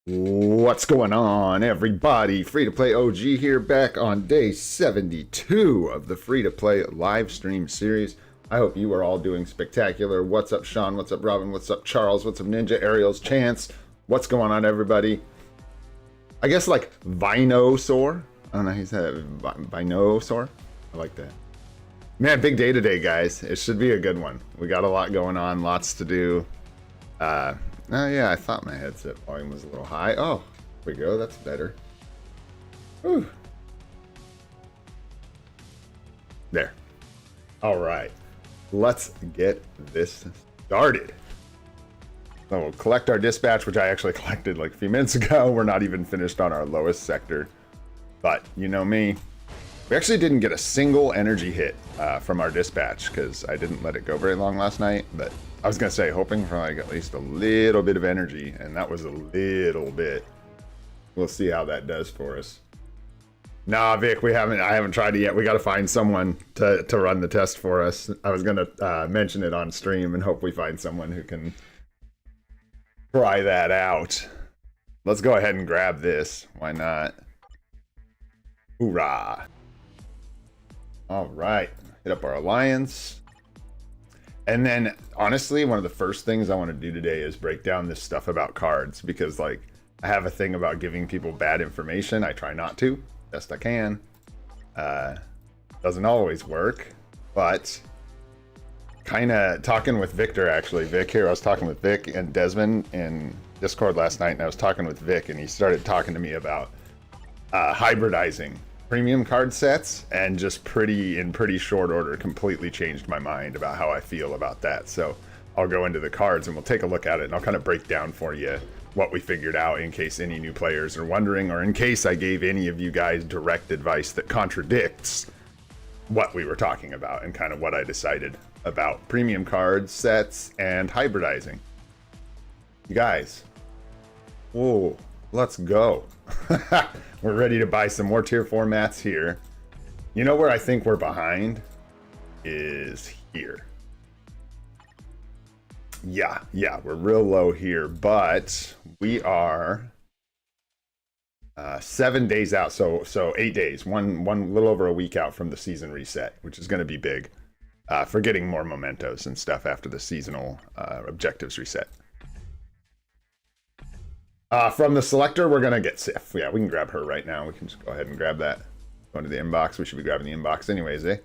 What's going on, everybody? Free-to-play OG here, back on day 72 of the free-to-play live stream series. I hope you are all doing spectacular. What's up, Sean? What's up, Robin? What's up, Charles? What's up, Ninja? Ariel's Chance? What's going on, everybody? I guess like Vinosaur. I don't know, he said Vinosaur. I like that. Man, big day today, guys. It should be a good one. We got a lot going on, lots to do. Oh yeah, I thought my headset volume was a little high. Oh, there we go, that's better. Whew. There. All right, let's get this started. So we'll collect our dispatch, which I actually collected like a few minutes ago. We're not even finished on our lowest sector, but you know me. We actually didn't get a single energy hit from our dispatch because I didn't let it go very long last night, but I was gonna say hoping for like at least a little bit of energy, and that was a little bit. We'll see how that does for us. Nah, Vic, I haven't tried it yet. We got to find someone to run the test for us. I was gonna mention it on stream and hope we find someone who can try that out. Let's go ahead and grab this. Why not? Hoorah! All right, hit up our alliance. And then, honestly, one of the first things I want to do today is break down this stuff about cards, because, like, I have a thing about giving people bad information. I try not to, best I can. Doesn't always work, but kind of talking with Victor, actually. Vic here, I was talking with Vic and Desmond in Discord last night, and I was talking with Vic, and he started talking to me about hybridizing premium card sets, and just in pretty short order completely changed my mind about how I feel about that. So I'll go into the cards and we'll take a look at it, and I'll kind of break down for you what we figured out in case any new players are wondering, or in case I gave any of you guys direct advice that contradicts what we were talking about and kind of what I decided about premium card sets and hybridizing. You guys, whoa, let's go. We're ready to buy some more tier 4 mats here. You know where I think we're behind? Is here. Yeah, we're real low here, but we are 7 days out, so 8 days, one little over a week out from the season reset, which is going to be big for getting more mementos and stuff after the seasonal objectives reset. From the selector, we're going to get Sif. Yeah, we can grab her right now. We can just go ahead and grab that. Go into the inbox. We should be grabbing the inbox anyways, eh?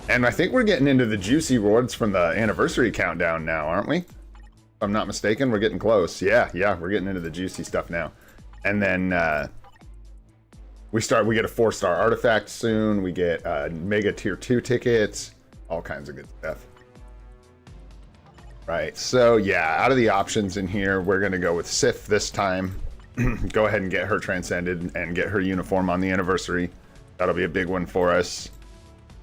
And I think we're getting into the juicy rewards from the anniversary countdown now, aren't we? If I'm not mistaken, we're getting close. Yeah, we're getting into the juicy stuff now. And then we get a 4-star artifact soon. We get mega tier 2 tickets. All kinds of good stuff. Right, so yeah, out of the options in here, we're going to go with Sif this time. Go ahead and get her transcended and get her uniform on the anniversary. That'll be a big one for us.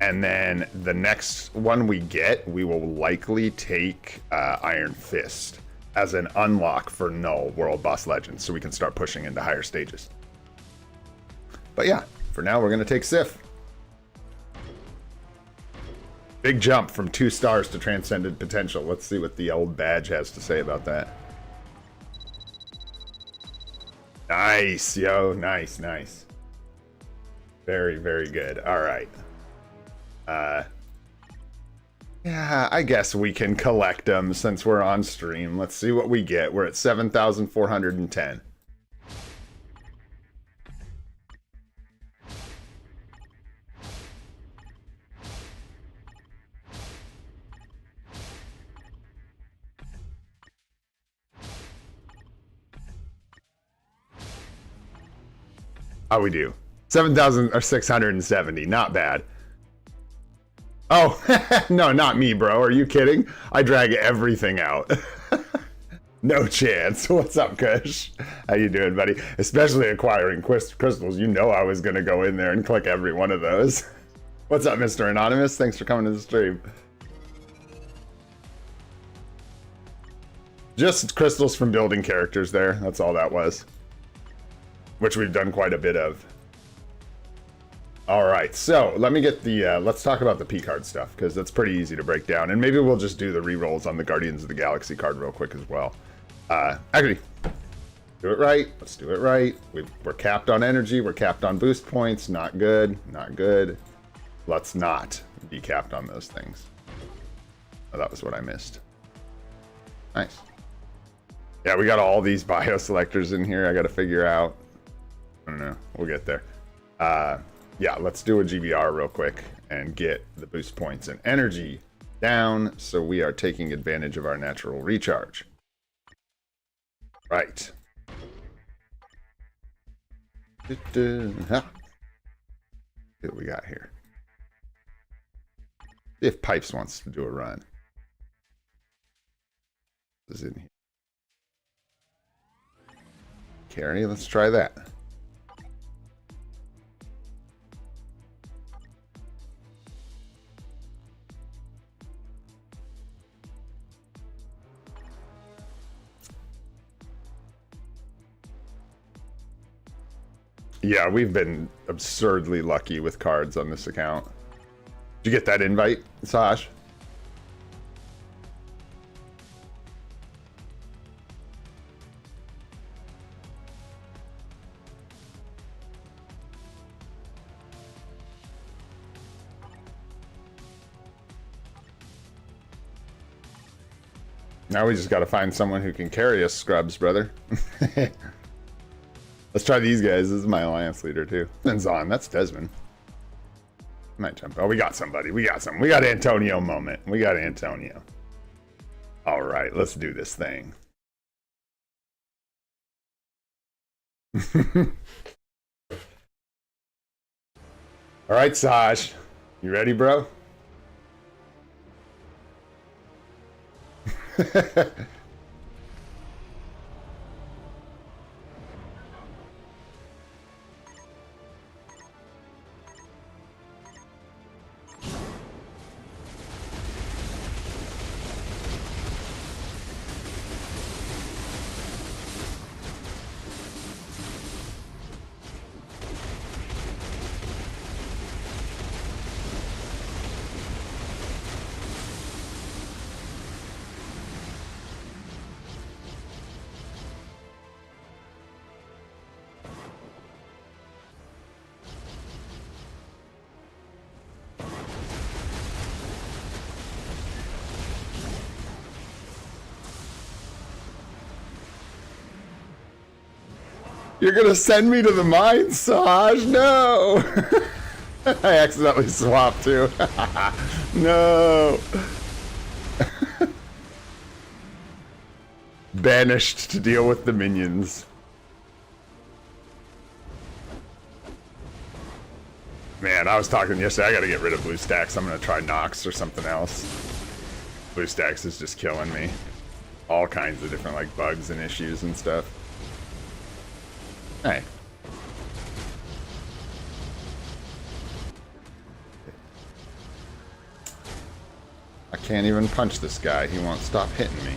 And then the next one we get, we will likely take Iron Fist as an unlock for Null World Boss Legends, so we can start pushing into higher stages. But yeah, for now we're going to take Sif. Big jump from 2 stars to Transcended Potential. Let's see what the old badge has to say about that. Nice, yo. Nice. Very, very good. All right. Yeah, I guess we can collect them since we're on stream. Let's see what we get. We're at 7,410. How we do? 7,670. Not bad. Oh, no, not me, bro. Are you kidding? I drag everything out. No chance. What's up, Kush? How you doing, buddy? Especially acquiring crystals. You know I was going to go in there and click every one of those. What's up, Mr. Anonymous? Thanks for coming to the stream. Just crystals from building characters there. That's all that was. Which we've done quite a bit of. All right, so let me get the, let's talk about the P-card stuff, because that's pretty easy to break down. And maybe we'll just do the rerolls on the Guardians of the Galaxy card real quick as well. Actually, Do it right. Let's do it right. We're capped on energy. We're capped on boost points. Not good. Not good. Let's not be capped on those things. Oh, that was what I missed. Nice. Yeah, we got all these bio selectors in here. I got to figure out. I don't know. We'll get there. Yeah, let's do a GBR real quick and get the boost points and energy down so we are taking advantage of our natural recharge. Right. See what we got here. See if Pipes wants to do a run. Is in here. Carry, let's try that. Yeah, we've been absurdly lucky with cards on this account. Did you get that invite, Saj? Now we just got to find someone who can carry us, Scrubs, brother. Let's try these guys. This is my alliance leader, too. And Zon, that's Desmond. Might jump. Oh, we got somebody. We got some. We got Antonio moment. We got Antonio. All right, let's do this thing. All right, Saj. You ready, bro? You're gonna send me to the mine, Saj? No! I accidentally swapped too. No! Banished to deal with the minions. Man, I was talking yesterday, I gotta get rid of blue stacks. I'm gonna try Nox or something else. Blue stacks is just killing me. All kinds of different like bugs and issues and stuff. Hey. I can't even punch this guy. He won't stop hitting me.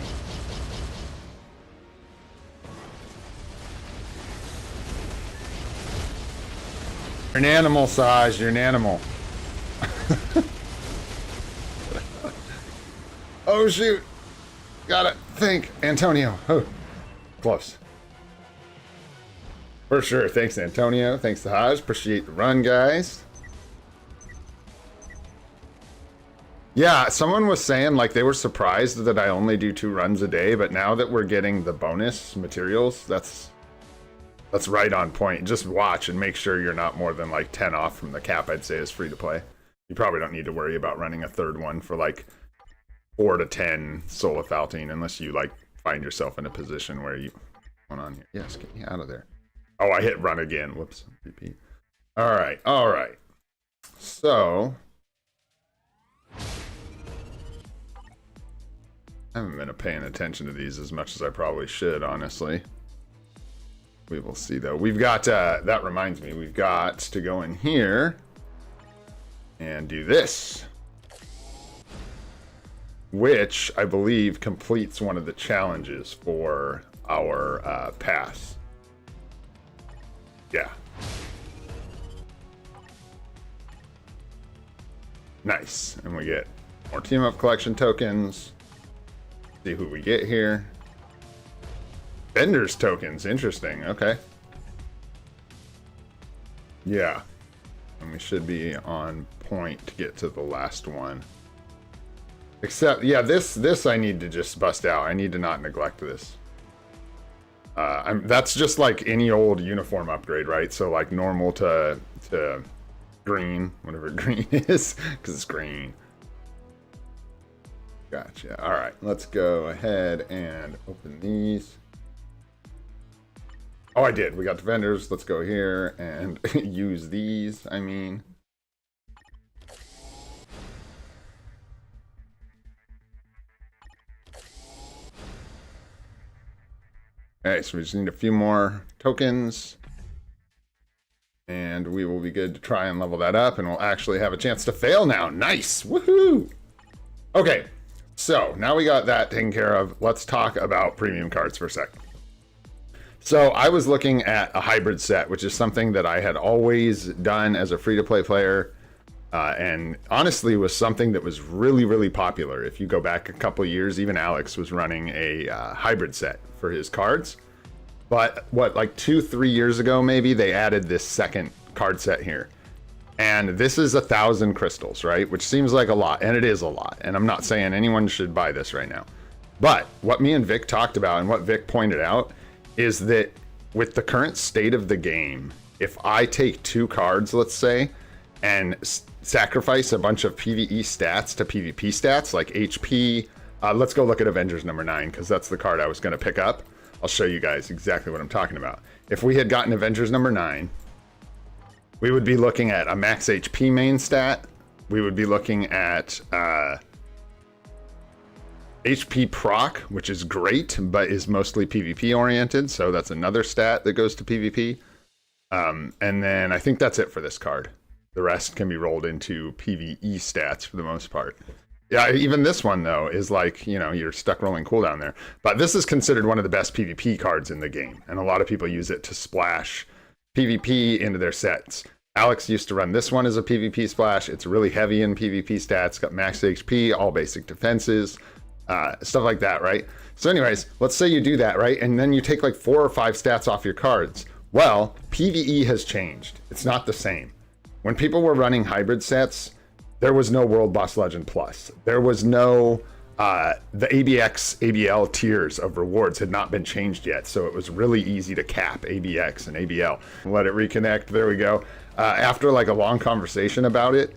You're an animal, Saj. You're an animal. Oh, shoot. Gotta think. Antonio. Oh, close. For sure. Thanks, Antonio. Thanks to Haj. Appreciate the run, guys. Yeah, someone was saying, like, they were surprised that I only do 2 runs a day, but now that we're getting the bonus materials, that's right on point. Just watch and make sure you're not more than, like, 10 off from the cap I'd say is free to play. You probably don't need to worry about running a 3rd one for, like, 4 to 10 Solithaltine unless you, like, find yourself in a position where you... What's going on here? Yes, get me out of there. Oh, I hit run again. Whoops. Repeat. All right. All right. So... I haven't been paying attention to these as much as I probably should, honestly. We will see, though. We've got... that reminds me. We've got to go in here and do this. Which, I believe, completes one of the challenges for our pass. Yeah. Nice. And we get more team up collection tokens. See who we get here. Vendors tokens, interesting. Okay. Yeah. And we should be on point to get to the last one. Except, yeah, this I need to just bust out. I need to not neglect this. That's just like any old uniform upgrade, right? So like normal to green, whatever green is, because it's green. Gotcha. All right, let's go ahead and open these. Oh, I did. We got the vendors. Let's go here and use these. I mean. Alright, so we just need a few more tokens. And we will be good to try and level that up, and we'll actually have a chance to fail now. Nice! Woohoo! Okay, so now we got that taken care of. Let's talk about premium cards for a sec. So I was looking at a hybrid set, which is something that I had always done as a free-to-play player. And honestly was something that was really, really popular. If you go back a couple years, even Alex was running a hybrid set for his cards. But what, like 2-3 years ago, maybe they added this second card set here. And this is 1,000 crystals, right? Which seems like a lot, and it is a lot. And I'm not saying anyone should buy this right now. But what me and Vic talked about and what Vic pointed out is that with the current state of the game, if I take 2 cards, let's say, and sacrifice a bunch of PvE stats to PvP stats, like HP. Let's go look at Avengers number 9, because that's the card I was going to pick up. I'll show you guys exactly what I'm talking about. If we had gotten Avengers number 9, we would be looking at a max HP main stat. We would be looking at HP proc, which is great, but is mostly PvP oriented. So that's another stat that goes to PvP. And then I think that's it for this card. The rest can be rolled into PvE stats for the most part. Yeah, even this one, though, is like, you know, you're stuck rolling cooldown there. But this is considered one of the best PvP cards in the game. And a lot of people use it to splash PvP into their sets. Alex used to run this one as a PvP splash. It's really heavy in PvP stats. Got max HP, all basic defenses, stuff like that, right? So anyways, let's say you do that, right? And then you take like 4 or 5 stats off your cards. Well, PvE has changed. It's not the same. When people were running hybrid sets, there was no World Boss Legend Plus. There was no, the ABX, ABL tiers of rewards had not been changed yet. So it was really easy to cap ABX and ABL. Let it reconnect, there we go. After like a long conversation about it,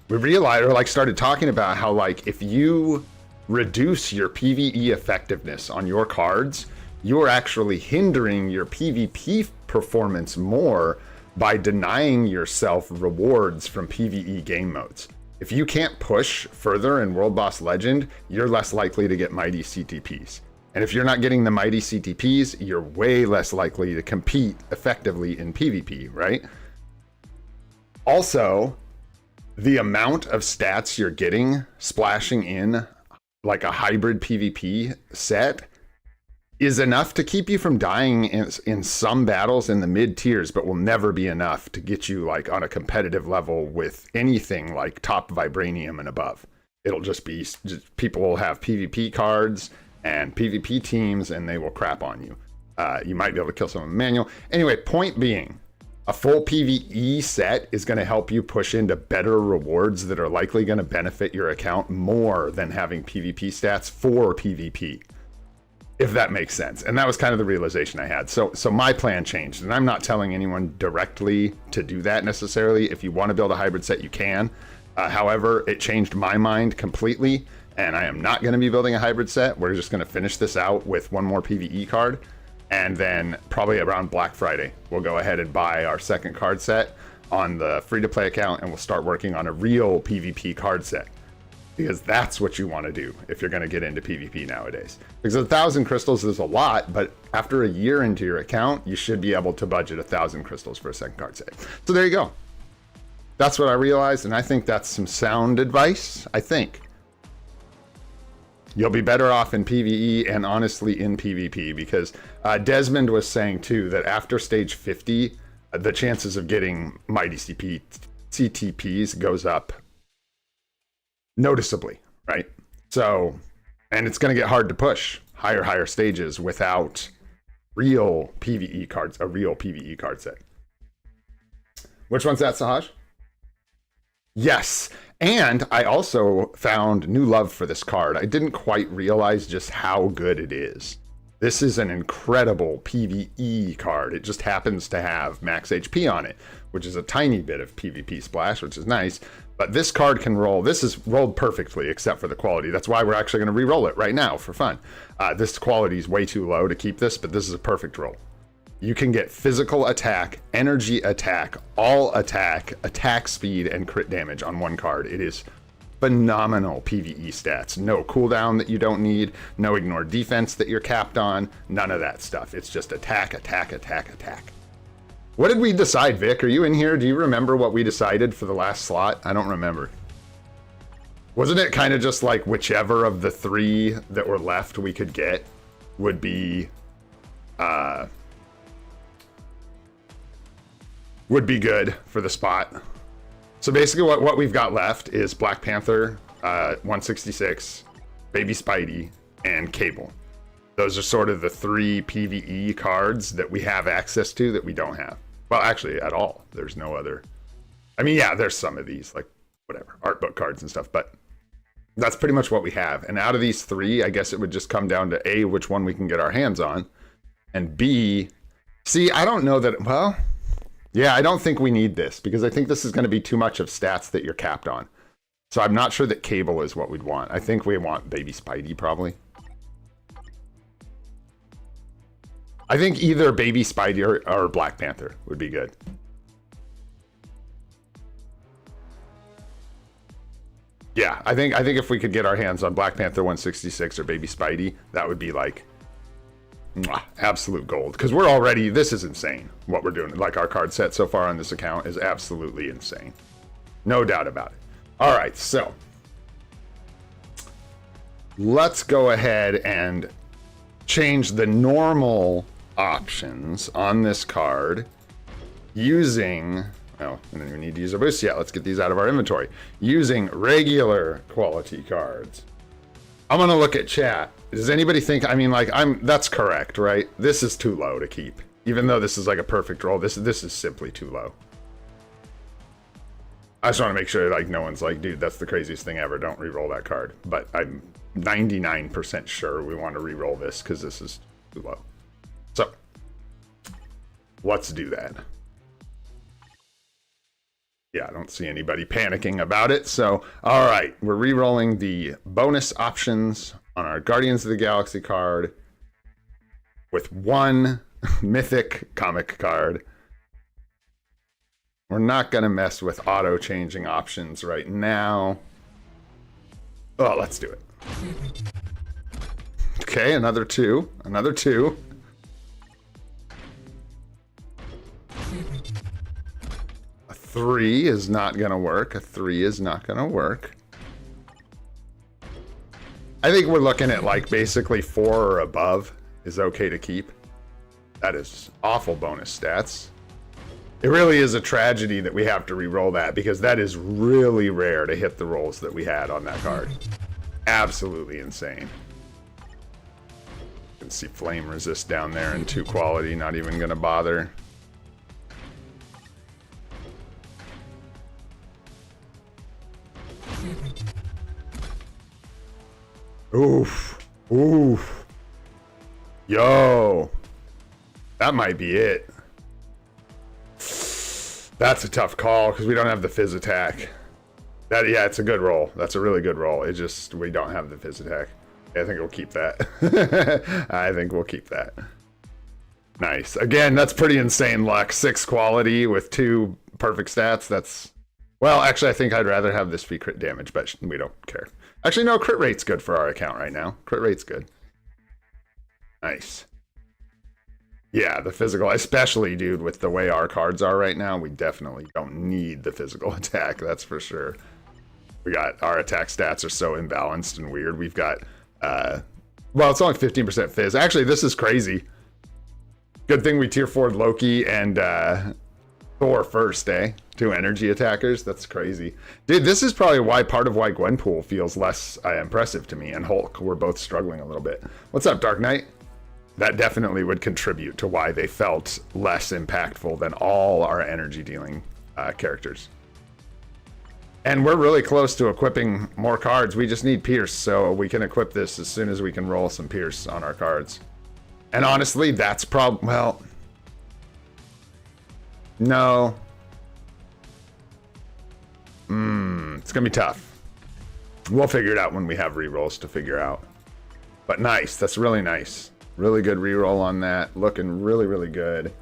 we realized, or like started talking about how like, if you reduce your PvE effectiveness on your cards, you're actually hindering your PvP performance more by denying yourself rewards from PvE game modes. If you can't push further in World Boss Legend, you're less likely to get mighty CTPs. And if you're not getting the mighty CTPs, you're way less likely to compete effectively in PvP, right? Also, the amount of stats you're getting splashing in like a hybrid PvP set is enough to keep you from dying in some battles in the mid tiers, but will never be enough to get you like on a competitive level with anything like top Vibranium and above. It'll just be, people will have PvP cards and PvP teams and they will crap on you. You might be able to kill someone manual. Anyway, point being, a full PvE set is going to help you push into better rewards that are likely going to benefit your account more than having PvP stats for PvP. If that makes sense. And that was kind of the realization I had. So my plan changed, and I'm not telling anyone directly to do that necessarily. If you want to build a hybrid set, you can. However, it changed my mind completely, and I am not going to be building a hybrid set. We're just going to finish this out with one more PvE card, and then probably around Black Friday, we'll go ahead and buy our second card set on the free-to-play account, and we'll start working on a real PvP card set. Because that's what you want to do if you're going to get into PvP nowadays. Because 1,000 crystals is a lot, but after a year into your account, you should be able to budget 1,000 crystals for a second card set. So there you go. That's what I realized, and I think that's some sound advice, I think. You'll be better off in PvE and honestly in PvP, because Desmond was saying too that after stage 50, the chances of getting mighty CTPs goes up noticeably, right? So, and it's going to get hard to push higher stages without real PvE cards, a real PvE card set. Which one's that, Sahaj? Yes. And I also found new love for this card. I didn't quite realize just how good it is. This is an incredible PvE card. It just happens to have max HP on it, which is a tiny bit of PvP splash, which is nice. But this card can roll. This is rolled perfectly except for the quality. That's why we're actually going to re-roll it right now for fun. This quality is way too low to keep this, but this is a perfect roll. You can get physical attack, energy attack, all attack, attack speed, and crit damage on one card. It is phenomenal PvE stats. No cooldown that you don't need, no ignore defense that you're capped on, none of that stuff. It's just attack, attack, attack, attack. What did we decide, Vic? Are you in here? Do you remember what we decided for the last slot? I don't remember. Wasn't it kind of just like whichever of the three that were left we could get would be good for the spot? So basically what we've got left is Black Panther, 166, Baby Spidey, and Cable. Those are sort of the three PvE cards that we have access to that we don't have. Well, actually, at all. There's no other. I mean, yeah, there's some of these, like, whatever, art book cards and stuff, but that's pretty much what we have. And out of these three, I guess it would just come down to A, which one we can get our hands on, and B, see, I don't know that, well, yeah, I don't think we need this, because I think this is going to be too much of stats that you're capped on. So I'm not sure that Cable is what we'd want. I think we want Baby Spidey, probably. I think either Baby Spidey or Black Panther would be good. Yeah, I think if we could get our hands on Black Panther 166 or Baby Spidey, that would be like absolute gold. Because we're already, this is insane what we're doing. Like our card set so far on this account is absolutely insane. No doubt about it. All right, so let's go ahead and change the normal options on this card using, well, we don't even need to use a boost yet. Let's get these out of our inventory. Using regular quality cards. I'm gonna look at chat. Does anybody think, I mean, like, that's correct, right? This is too low to keep. Even though this is like a perfect roll, this is simply too low. I just want to make sure, like, no one's like, dude, that's the craziest thing ever. Don't re-roll that card. But I'm 99% sure we want to re-roll this because this is too low. So, let's do that. Yeah, I don't see anybody panicking about it. So, all right, we're re-rolling the bonus options on our Guardians of the Galaxy card with one mythic comic card. We're not going to mess with auto-changing options right now. Oh, let's do it. Okay, another two. Another two. A 3 is not going to work. A 3 is not going to work. I think we're looking at like basically 4 or above is okay to keep. That is awful bonus stats. It really is a tragedy that we have to re-roll that because that is really rare to hit the rolls that we had on that card. Absolutely insane. You can see flame resist down there in 2 quality, not even gonna bother. Oof. Oof. Yo. That might be it. That's a tough call because we don't have the fizz attack. That, yeah, it's a good roll. That's a really good roll. It just, we don't have the fizz attack. I think we'll keep that. I think we'll keep that. Nice. Again, that's pretty insane luck. 6 quality with 2 perfect stats. That's, well, actually, I think I'd rather have this be crit damage, but we don't care. Actually, no, crit rate's good for our account right now. Crit rate's good. Nice. Yeah, the physical, especially, dude, with the way our cards are right now, we definitely don't need the physical attack, that's for sure. We got, our attack stats are so imbalanced and weird. We've got, well, it's only 15% fizz. Actually, this is crazy. Good thing we tier 4'd Loki and Thor first, eh? 2 energy attackers? That's crazy. Dude, this is probably part of why Gwenpool feels less impressive to me, and Hulk. We're both struggling a little bit. What's up, Dark Knight? That definitely would contribute to why they felt less impactful than all our energy dealing characters. And we're really close to equipping more cards. We just need Pierce, so we can equip this as soon as we can roll some Pierce on our cards. And honestly, that's well... No. It's gonna be tough. We'll figure it out when we have rerolls to figure out. But nice, that's really nice. Really good reroll on that. Looking really, really good.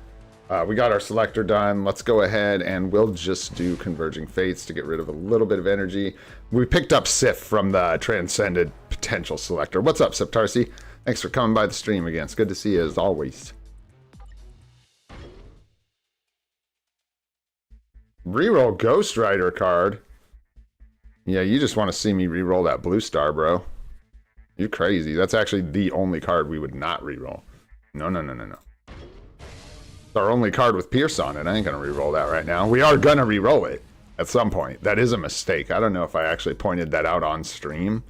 We got our selector done. Let's go ahead and we'll just do Converging Fates to get rid of a little bit of energy. We picked up Sif from the Transcended Potential Selector. What's up, Septarsi? Thanks for coming by the stream again. It's good to see you as always. Reroll Ghost Rider card. Yeah, you just want to see me reroll that blue star, bro. You're crazy. That's actually the only card we would not reroll. No. It's our only card with Pierce on it. I ain't gonna reroll that right now. We are gonna reroll it at some point. That is a mistake. I don't know if I actually pointed that out on stream,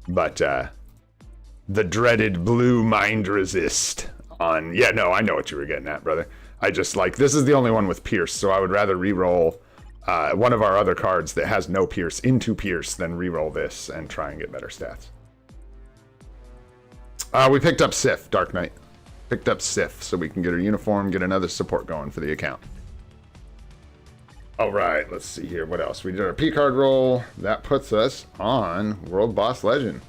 but the dreaded blue mind resist on... Yeah, no, I know what you were getting at, brother. I just like, this is the only one with Pierce, so I would rather reroll one of our other cards that has no Pierce into Pierce than reroll this and try and get better stats. We picked up Sif, Dark Knight. Picked up Sif so we can get her uniform, get another support going for the account. All right, let's see here. What else? We did our P card roll. That puts us on World Boss Legend.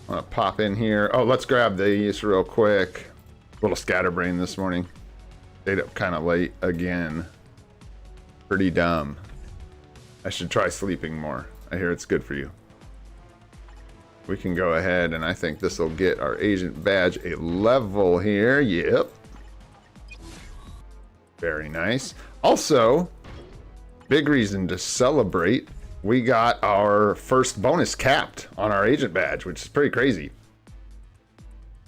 I'm gonna pop in here. Oh, let's grab these real quick. Little scatterbrain this morning. Stayed up kind of late again. Pretty dumb. I should try sleeping more. I hear it's good for you. We can go ahead and I think this will get our agent badge a level here. Yep. Very nice. Also, big reason to celebrate. We got our first bonus capped on our agent badge, which is pretty crazy.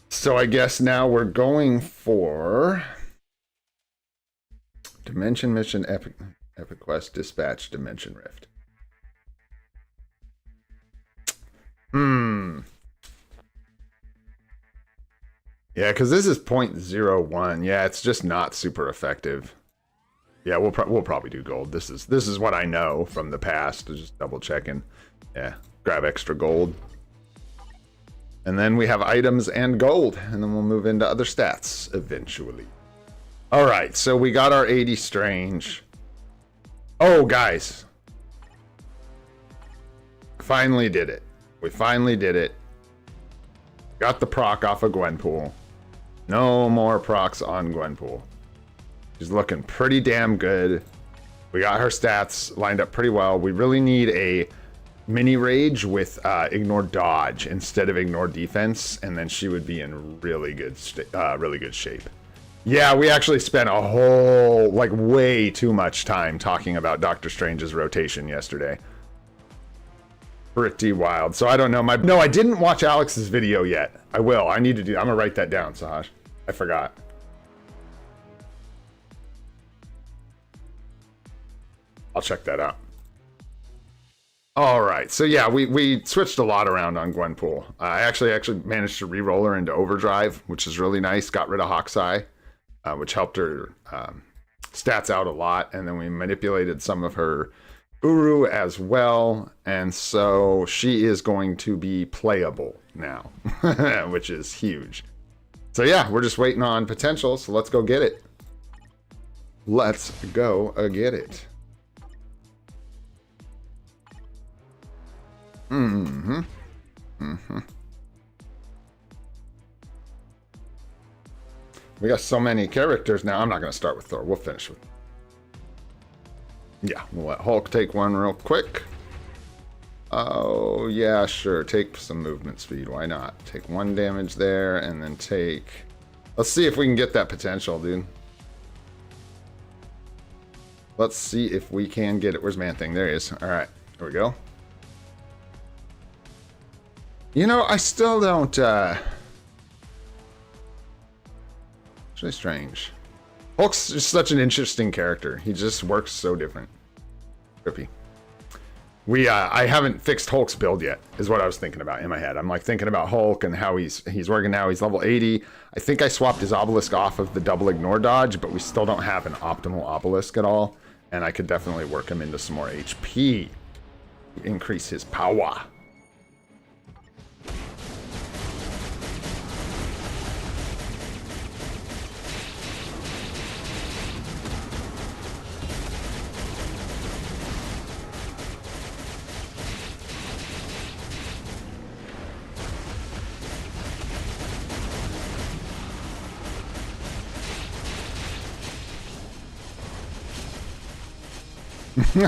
So I guess now we're going for Dimension Mission Epic Quest Dispatch Dimension Rift. Yeah, because this is 0.01. Yeah, it's just not super effective. Yeah, we'll probably do gold. This is what I know from the past. Just double checking. Yeah, grab extra gold. And then we have items and gold, and then we'll move into other stats eventually. All right, so we got our 80 Strange. Oh, guys. Finally did it. We finally did it. Got the proc off of Gwenpool. No more procs on Gwenpool. She's looking pretty damn good. We got her stats lined up pretty well. We really need a mini rage with ignore dodge instead of ignore defense, and then she would be in really good shape. Yeah, we actually spent a whole, like, way too much time talking about Doctor Strange's rotation yesterday. Pretty wild. So I don't know. No, I didn't watch Alex's video yet. I will. I need to do. I'm gonna write that down, Sahaj. I forgot. I'll check that out. All right. So yeah, we switched a lot around on Gwenpool. I actually managed to re-roll her into overdrive, which is really nice. Got rid of Hawk's Eye, which helped her stats out a lot, and then we manipulated some of her Uru as well, and so she is going to be playable now, which is huge. So yeah, we're just waiting on potential, so let's go get it. Let's go get it. We got so many characters now. I'm not going to start with Thor. We'll finish with... Yeah, we'll let Hulk take one real quick. Oh, yeah, sure. Take some movement speed. Why not? Take 1 damage there, and then take... Let's see if we can get that potential, dude. Let's see if we can get it. Where's Man-Thing? There he is. All right, here we go. You know, I still don't... Actually, Strange. Hulk's just such an interesting character. He just works so different. Trippy. I haven't fixed Hulk's build yet, is what I was thinking about in my head. I'm like thinking about Hulk and how he's working now. He's level 80. I think I swapped his obelisk off of the double ignore dodge, but we still don't have an optimal obelisk at all. And I could definitely work him into some more HP. Increase his power.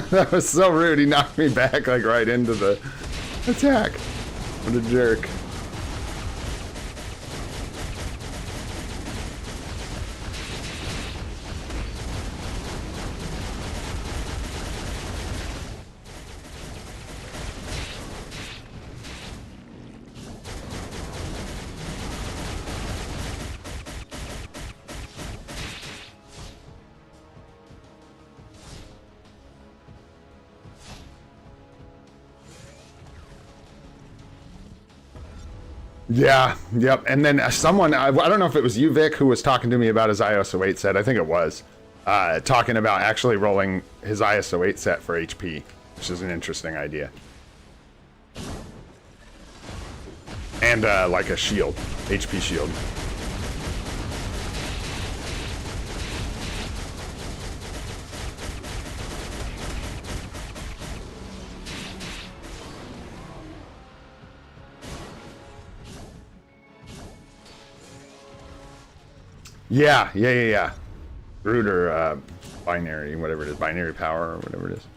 That was so rude. He knocked me back like right into the attack. What a jerk. Yeah, yep. And then someone, I don't know if it was you, Vic, who was talking to me about his ISO 8 set. I think it was. Talking about actually rolling his ISO 8 set for HP, which is an interesting idea. And like a shield, HP shield. Yeah. Root or binary, whatever it is, binary power or whatever it is.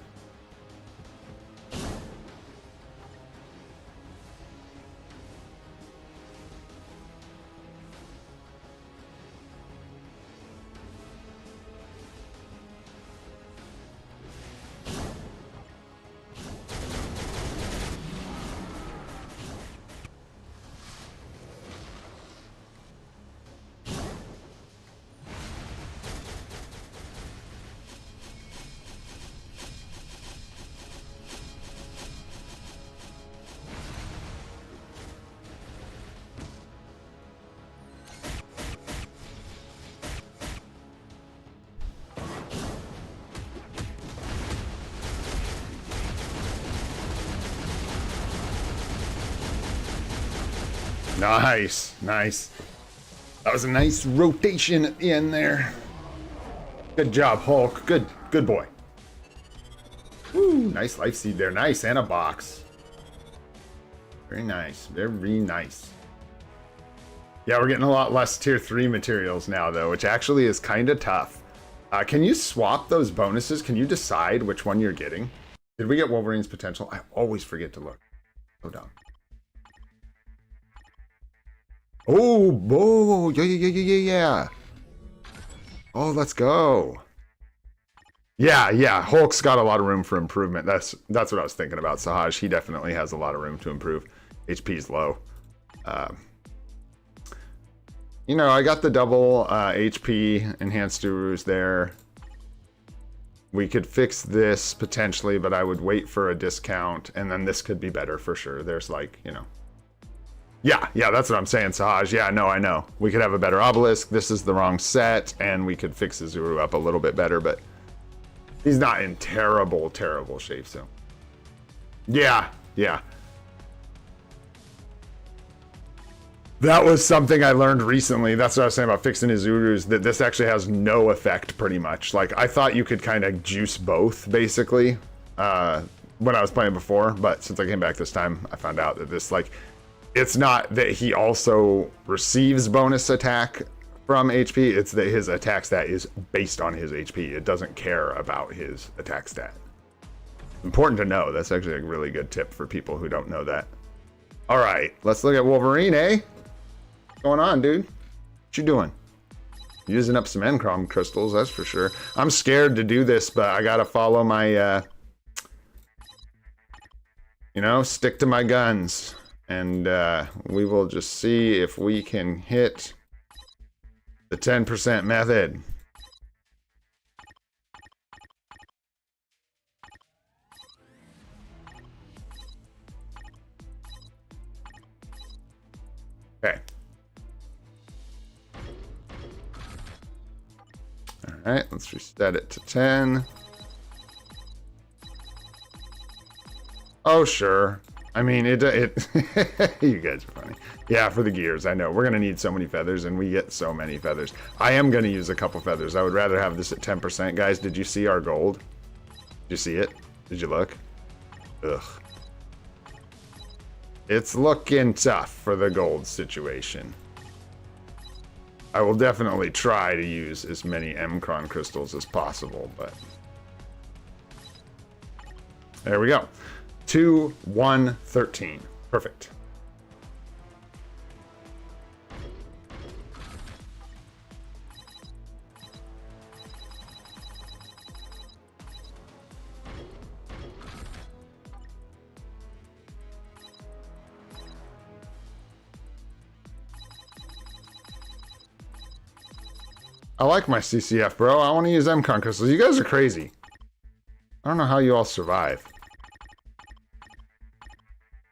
Nice. That was a nice rotation at the end there. Good job, Hulk. Good boy. Woo, nice life seed there. Nice, and a box. Very nice. Yeah, we're getting a lot less tier 3 materials now, though, which actually is kind of tough. Can you swap those bonuses? Can you decide which one you're getting? Did we get Wolverine's potential? I always forget to look. So dumb. Oh, yeah. Oh, let's go. Yeah. Hulk's got a lot of room for improvement. That's what I was thinking about, Sahaj. He definitely has a lot of room to improve. HP's low. You know, I got the double HP enhanced Urus there. We could fix this potentially, but I would wait for a discount, and then this could be better for sure. There's like, you know. Yeah, that's what I'm saying, Sahaj. Yeah, no, I know. We could have a better obelisk. This is the wrong set, and we could fix his Uru up a little bit better, but he's not in terrible shape, so. Yeah. That was something I learned recently. That's what I was saying about fixing his Urus, that this actually has no effect, pretty much. Like, I thought you could kind of juice both, basically, when I was playing before, but since I came back this time, I found out that this, like, it's not that he also receives bonus attack from HP, it's that his attack stat is based on his HP. It doesn't care about his attack stat. Important to know. That's actually a really good tip for people who don't know that. All right, let's look at Wolverine, eh? What's going on, dude? What you doing? Using up some Encrom crystals, that's for sure. I'm scared to do this, but I gotta follow my, you know, stick to my guns. And we will just see if we can hit the 10% method. All right, let's reset it to 10. Oh, sure. I mean, it you guys are funny. Yeah, for the gears, I know. We're going to need so many feathers, and we get so many feathers. I am going to use a couple feathers. I would rather have this at 10%. Guys, did you see our gold? Did you see it? Did you look? Ugh. It's looking tough for the gold situation. I will definitely try to use as many Mcron crystals as possible, but... There we go. 2, 1, 13. Perfect. I like my CCF, bro. I want to use Mcon crystals. You guys are crazy. I don't know how you all survive.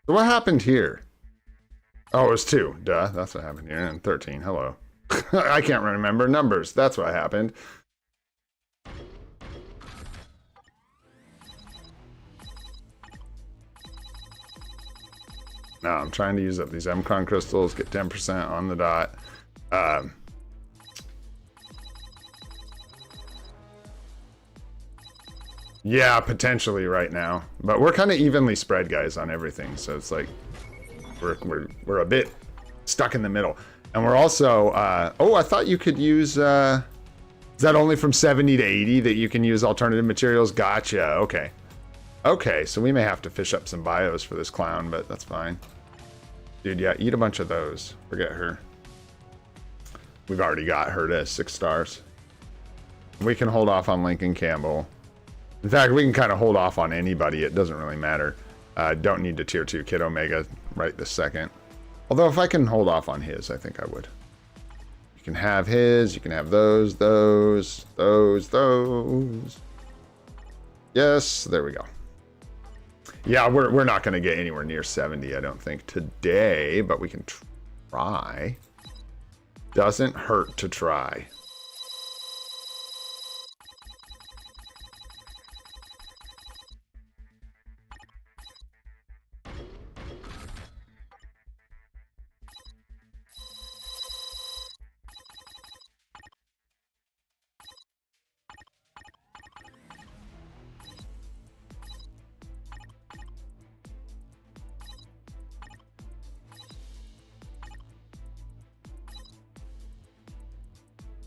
So what happened here? Oh, it was 2. Duh, that's what happened here. And 13. Hello. I can't remember numbers. That's what happened. No, I'm trying to use up these Mcon crystals, get 10% on the dot. Yeah, potentially right now. But we're kind of evenly spread, guys, on everything. So it's like we're a bit stuck in the middle. And we're also... oh, I thought you could use... is that only from 70 to 80 that you can use alternative materials? Gotcha. Okay. Okay, so we may have to fish up some bios for this clown, but that's fine. Dude, yeah, eat a bunch of those. Forget her. We've already got her to 6 stars. We can hold off on Lincoln Campbell. In fact, we can kind of hold off on anybody. It doesn't really matter. Don't need to tier 2 Kid Omega right this second. Although if I can hold off on his, I think I would. You can have his. You can have those. Yes, there we go. Yeah, we're not going to get anywhere near 70, I don't think, today. But we can try. Doesn't hurt to try.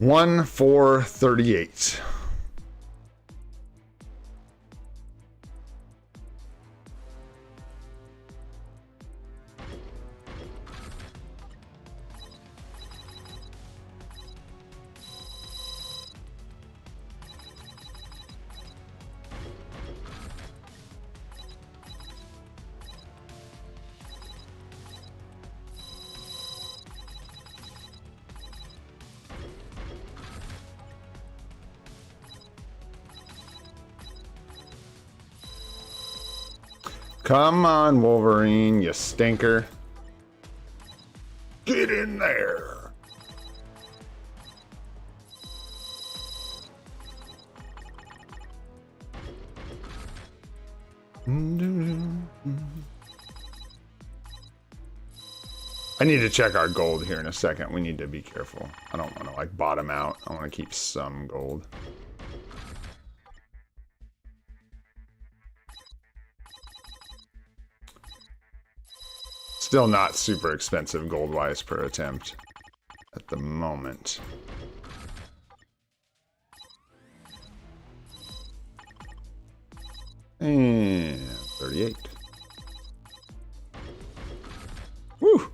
One 438. Come on, Wolverine, you stinker. Get in there. I need to check our gold here in a second. We need to be careful. I don't want to like bottom out. I want to keep some gold. Still not super expensive gold-wise per attempt at the moment. And 38. Woo!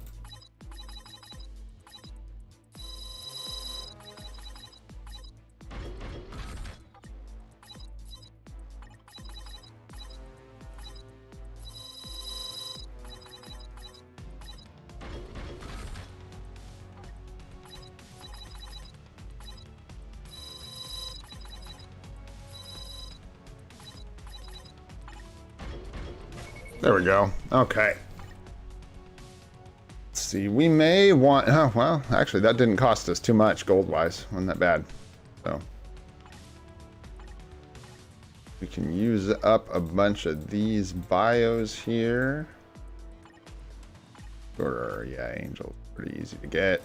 There we go. Okay. Let's see. We may want... Oh, well, actually, that didn't cost us too much gold-wise. Wasn't that bad. So, We can use up a bunch of these bios here. Or, yeah, Angel, pretty easy to get.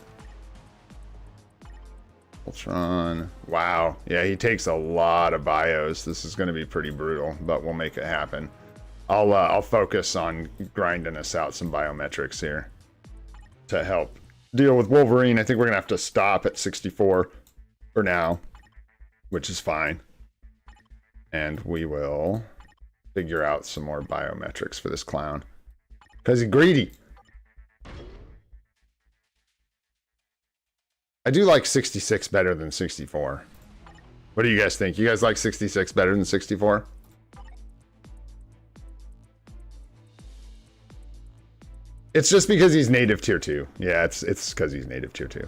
Ultron. Wow. Yeah, he takes a lot of bios. This is going to be pretty brutal, but we'll make it happen. I'll focus on grinding us out some biometrics here to help deal with Wolverine. I think we're going to have to stop at 64 for now, which is fine. And we will figure out some more biometrics for this clown. Because he's greedy. I do like 66 better than 64. What do you guys think? You guys like 66 better than 64? It's just because he's native tier 2. Yeah, it's because he's native tier 2.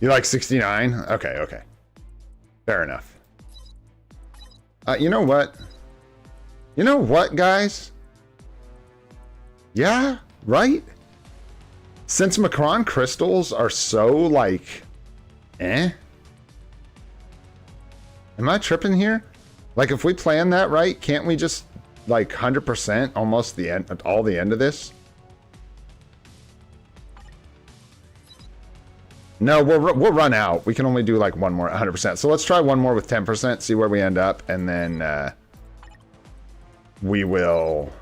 You like 69? Okay, okay. Fair enough. You know what? You know what, guys? Yeah, right? Since Macron crystals are so, like, am I tripping here? Like, if we plan that right, can't we just, like, 100% almost the end, all the end of this? No, we'll run out. We can only do like one more 100%. So let's try one more with 10%, see where we end up, and then we will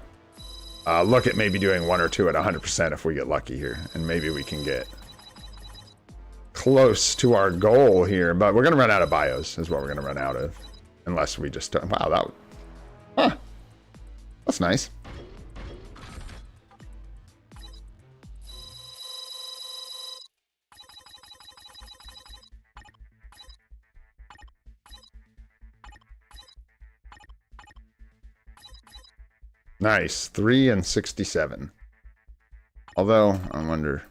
look at maybe doing one or two at 100% if we get lucky here, and maybe we can get close to our goal here. But we're gonna run out of bios, is what we're gonna run out of, unless we just wow, that's nice. Nice, 3 and 67. Although, I wonder...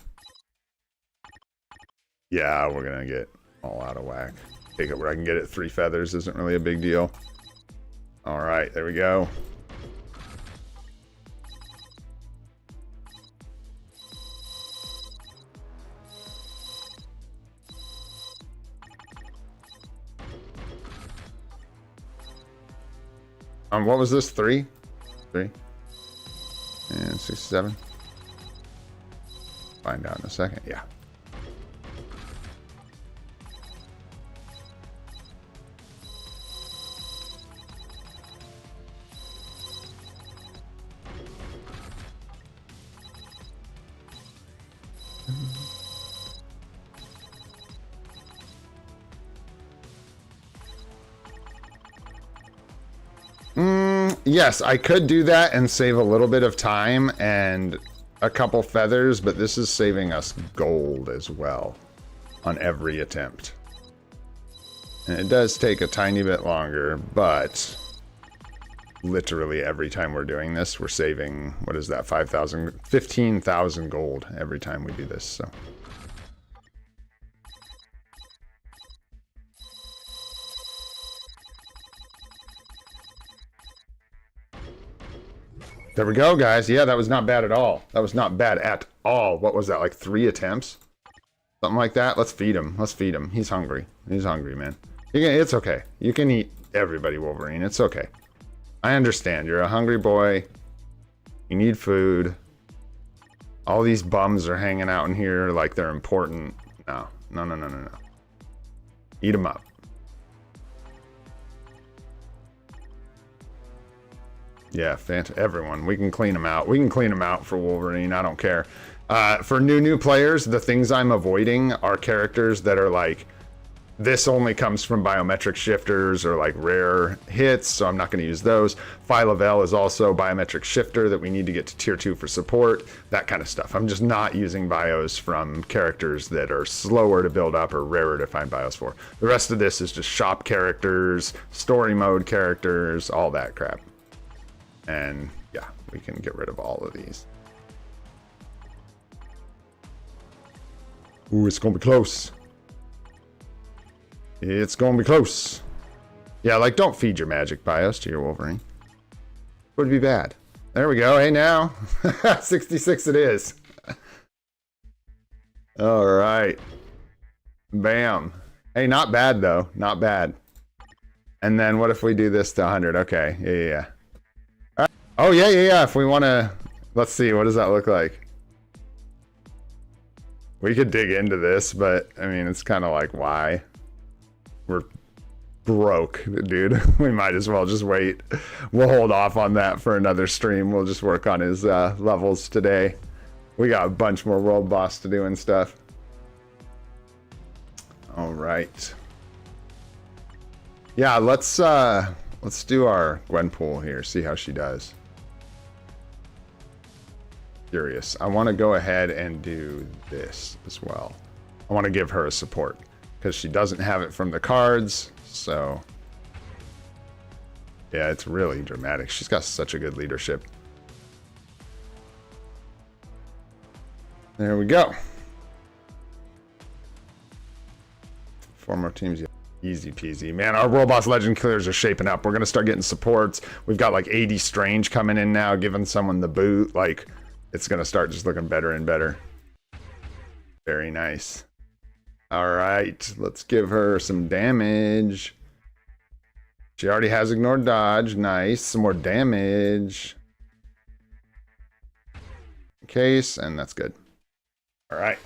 Yeah, we're gonna get all out of whack. Take it where I can get it 3 feathers isn't really a big deal. Alright, there we go. What was this? 3? 3 and 67. Find out in a second. Yeah. Yes, I could do that and save a little bit of time and a couple feathers, but this is saving us gold as well on every attempt. And it does take a tiny bit longer, but literally every time we're doing this, we're saving, what is that, 5,000, 15,000 gold every time we do this, so. There we go, guys. Yeah, that was not bad at all. That was not bad at all. What was that, like 3 attempts? Something like that? Let's feed him. Let's feed him. He's hungry. He's hungry, man. It's okay. You can eat everybody, Wolverine. It's okay. I understand. You're a hungry boy. You need food. All these bums are hanging out in here like they're important. No. No, no, no, no, no. Eat them up. Yeah, everyone. We can clean them out. We can clean them out for Wolverine. I don't care. For new players, the things I'm avoiding are characters that are like, this only comes from biometric shifters or like rare hits, so I'm not going to use those. Phylavel is also biometric shifter that we need to get to tier 2 for support, that kind of stuff. I'm just not using bios from characters that are slower to build up or rarer to find bios for. The rest of this is just shop characters, story mode characters, all that crap. And yeah, we can get rid of all of these. Ooh, it's gonna be close. It's gonna be close. Yeah, like, don't feed your magic bios to your Wolverine. Would be bad. There we go. Hey, now. 66 it is. All right. Bam. Hey, not bad, though. Not bad. And then what if we do this to 100? Okay, yeah. All right. Oh, yeah. If we want to, let's see, what does that look like? We could dig into this, but I mean, it's kind of like, why? We're broke, dude. We might as well just wait. We'll hold off on that for another stream. We'll just work on his levels today. We got a bunch more world boss to do and stuff. All right. Yeah, let's do our Gwenpool here. See how she does. Curious. I want to go ahead and do this as well. I want to give her a support because she doesn't have it from the cards. So yeah, it's really dramatic. She's got such a good leadership. There we go. 4 more teams. Easy peasy. Man, our World Boss Legend Killers are shaping up. We're going to start getting supports. We've got like 80 Strange coming in now, giving someone the boot. Like, it's going to start just looking better and better. Very nice. All right, let's give her some damage. She already has ignored dodge. Nice. Some more damage. Case, and that's good. All right.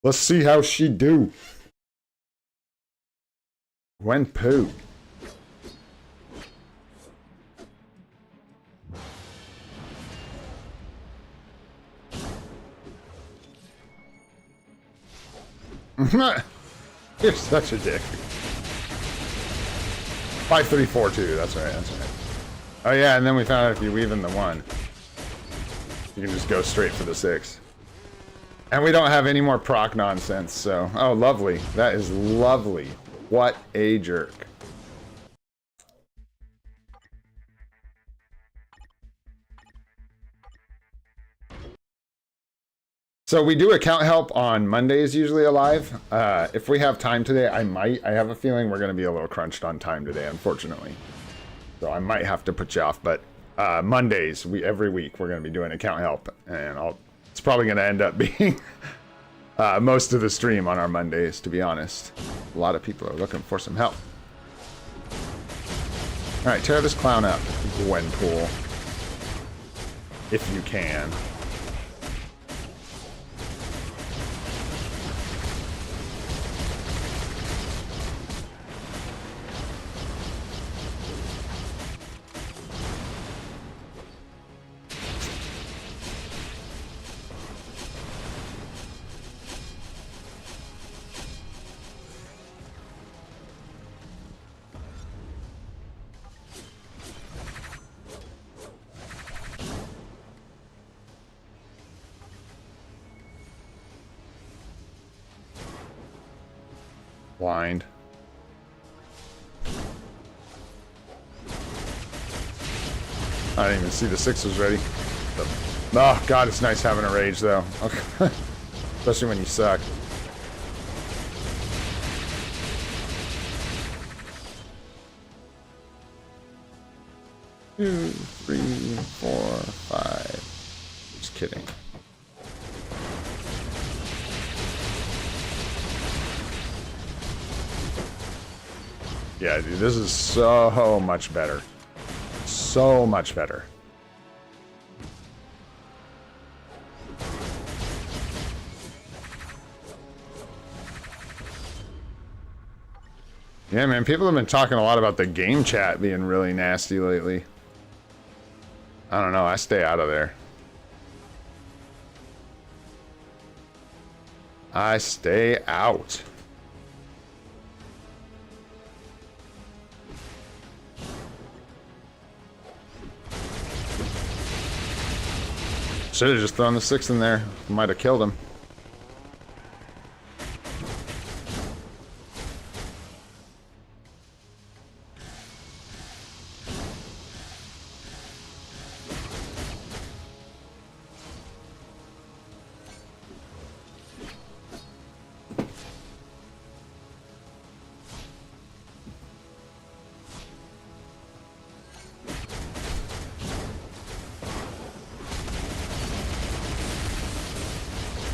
Let's see how she do. Gwenpool. You're such a dick. 5342, that's right, that's right. Oh yeah, and then we found out if you weave in the 1, you can just go straight for the 6. And we don't have any more proc nonsense, so... Oh, lovely. That is lovely. What a jerk. So we do account help on Mondays, usually alive. If we have time today, I might. I have a feeling we're going to be a little crunched on time today, unfortunately. So I might have to put you off. But Mondays, every week, we're going to be doing account help. And it's probably going to end up being most of the stream on our Mondays, to be honest. A lot of people are looking for some help. All right, tear this clown up, Gwenpool. If you can. Blind. I didn't even see the 6 was ready. Oh god, it's nice having a rage though. Okay. Especially when you suck. Two, 3, 4, 5. Just kidding. Yeah, dude, this is so much better. So much better. Yeah, man, people have been talking a lot about the game chat being really nasty lately. I don't know, I stay out of there. I stay out. Should have just thrown the 6 in there. Might have killed him.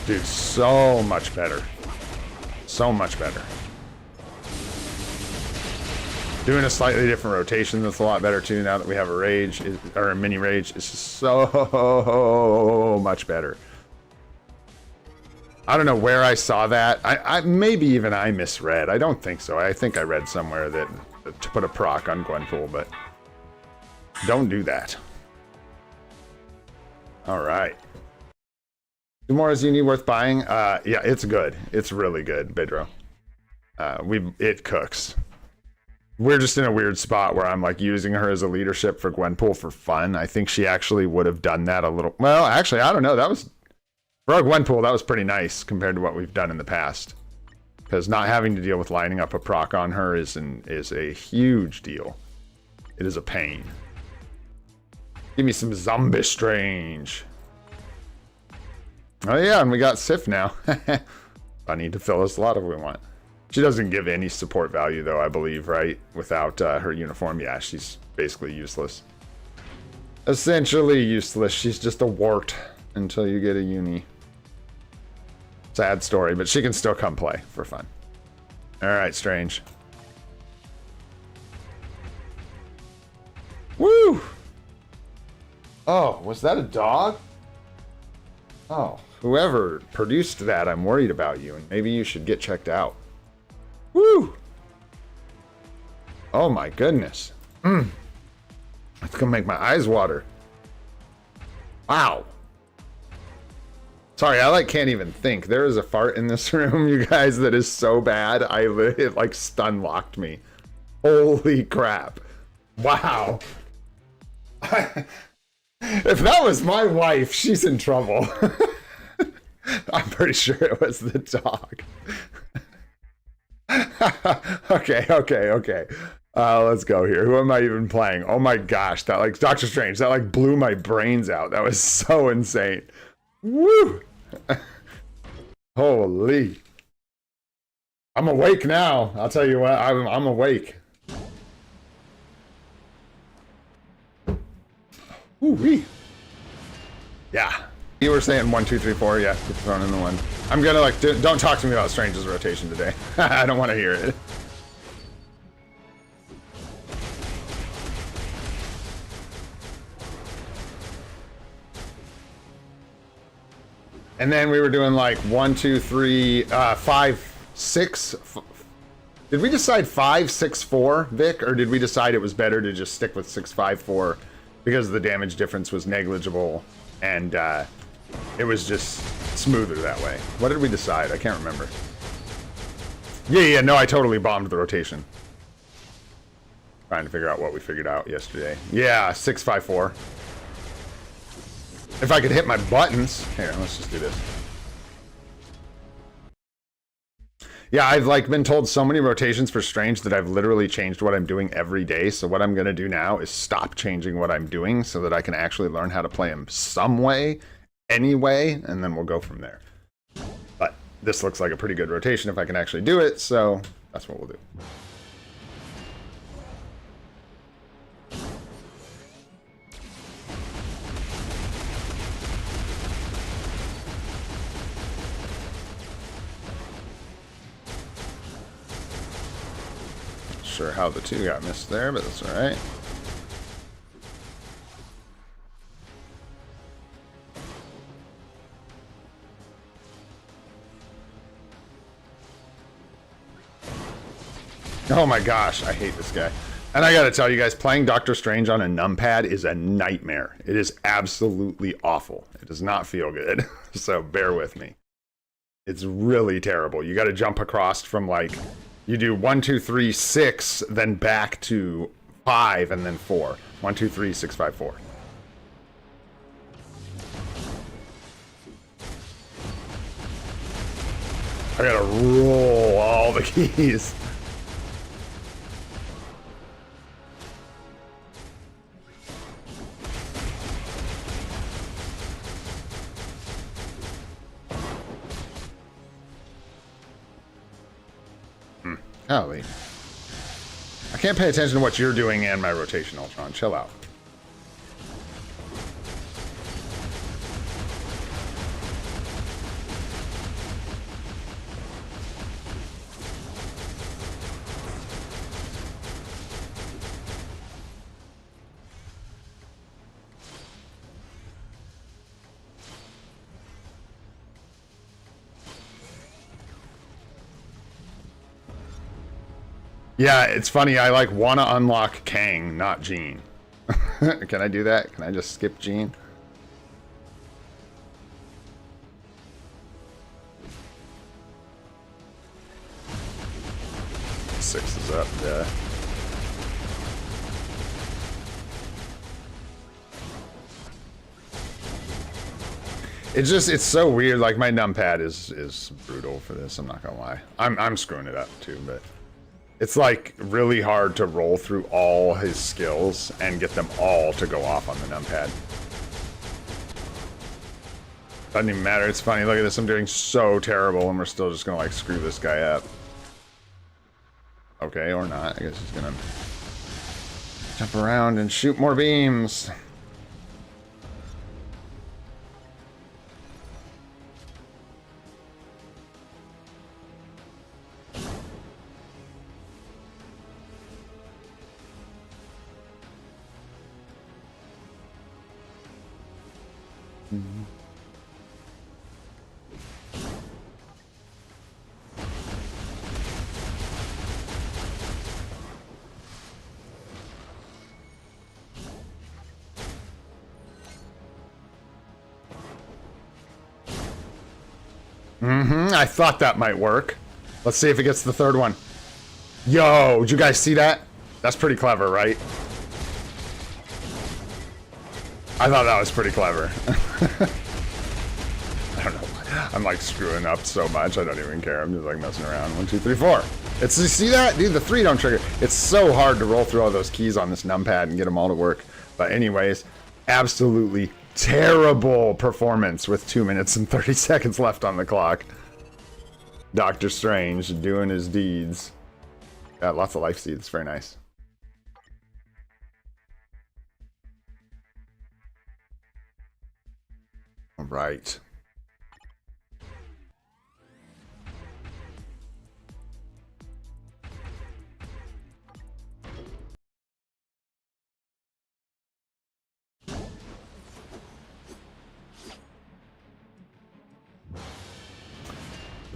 Dude, so much better. So much better. Doing a slightly different rotation that's a lot better too now that we have a rage, or a mini rage. It's just so much better. I don't know where I saw that. I maybe even I misread. I don't think so. I think I read somewhere that to put a proc on Gwenpool, but don't do that. All right. Tomorrow's uni worth buying? Yeah, it's good. It's really good, Bedro. It cooks. We're just in a weird spot where I'm like using her as a leadership for Gwenpool for fun. I think she actually would have done that a little. Well, actually, I don't know. That was for our Gwenpool. That was pretty nice compared to what we've done in the past. Because not having to deal with lining up a proc on her is a huge deal. It is a pain. Give me some zombie strange. Oh yeah, and we got Sif now. I need to fill a slot if we want. She doesn't give any support value, though, I believe, right? Without her uniform, yeah, she's basically useless. Essentially useless. She's just a wart until you get a uni. Sad story, but she can still come play for fun. All right, Strange. Woo! Oh, was that a dog? Oh, whoever produced that, I'm worried about you, and maybe you should get checked out. Woo! Oh my goodness. It's gonna make my eyes water. Wow. Sorry, I can't even think. There is a fart in this room, you guys, that is so bad. It like stun locked me. Holy crap. Wow. If that was my wife, she's in trouble. I'm pretty sure it was the dog. Okay. Let's go here. Who am I even playing? Oh my gosh, that like Doctor Strange, that like blew my brains out. That was so insane. Woo! Holy. I'm awake now. I'll tell you what, I'm awake. Ooh-wee. Yeah. You were saying 1, 2, 3, 4. Yeah, put the phone in the one. I'm gonna like don't talk to me about Strange's rotation today. I don't want to hear it. And then we were doing like 1, 2, 3, 5, 6. Did we decide 5, 6, 4, Vic, or did we decide it was better to just stick with 6, 5, 4 because the damage difference was negligible and it was just smoother that way? What did we decide? I can't remember. Yeah, no, I totally bombed the rotation. Trying to figure out what we figured out yesterday. Yeah, 6, 5, 4. If I could hit my buttons. Here, let's just do this. Yeah, I've like been told so many rotations for Strange that I've literally changed what I'm doing every day. So what I'm going to do now is stop changing what I'm doing so that I can actually learn how to play him some way, anyway, and then we'll go from there. But this looks like a pretty good rotation if I can actually do it, so that's what we'll do. Sure how the 2 got missed there, but that's all right. Oh my gosh, I hate this guy. And I gotta tell you guys, playing Doctor Strange on a numpad is a nightmare. It is absolutely awful. It does not feel good, so bear with me. It's really terrible. You gotta jump across from like, you do 1, 2, 3, 6, then back to 5, and then 4. 1, 2, 3, 6, 5, 4. I gotta roll all the keys. Golly. I can't pay attention to what you're doing and my rotation, Ultron. Chill out. Yeah, it's funny. I like want to unlock Kang, not Jean. Can I do that? Can I just skip Jean? Six is up, yeah. It's so weird. Like my numpad is brutal for this. I'm not gonna lie. I'm screwing it up too, but it's like really hard to roll through all his skills and get them all to go off on the numpad. Doesn't even matter. It's funny. Look at this. I'm doing so terrible, and we're still just gonna like screw this guy up. Okay, or not. I guess he's gonna jump around and shoot more beams. I thought that might work. Let's see if it gets the third one. Yo, did you guys see that? That's pretty clever, right? I thought that was pretty clever. I don't know. I'm like screwing up so much, I don't even care. I'm just like messing around. 1, 2, 3, 4. It's, you see that? Dude, the 3 don't trigger. It's so hard to roll through all those keys on this numpad and get them all to work. But anyways, absolutely terrible performance with 2 minutes and 30 seconds left on the clock. Doctor Strange doing his deeds. Got lots of life seeds. Very nice. All right.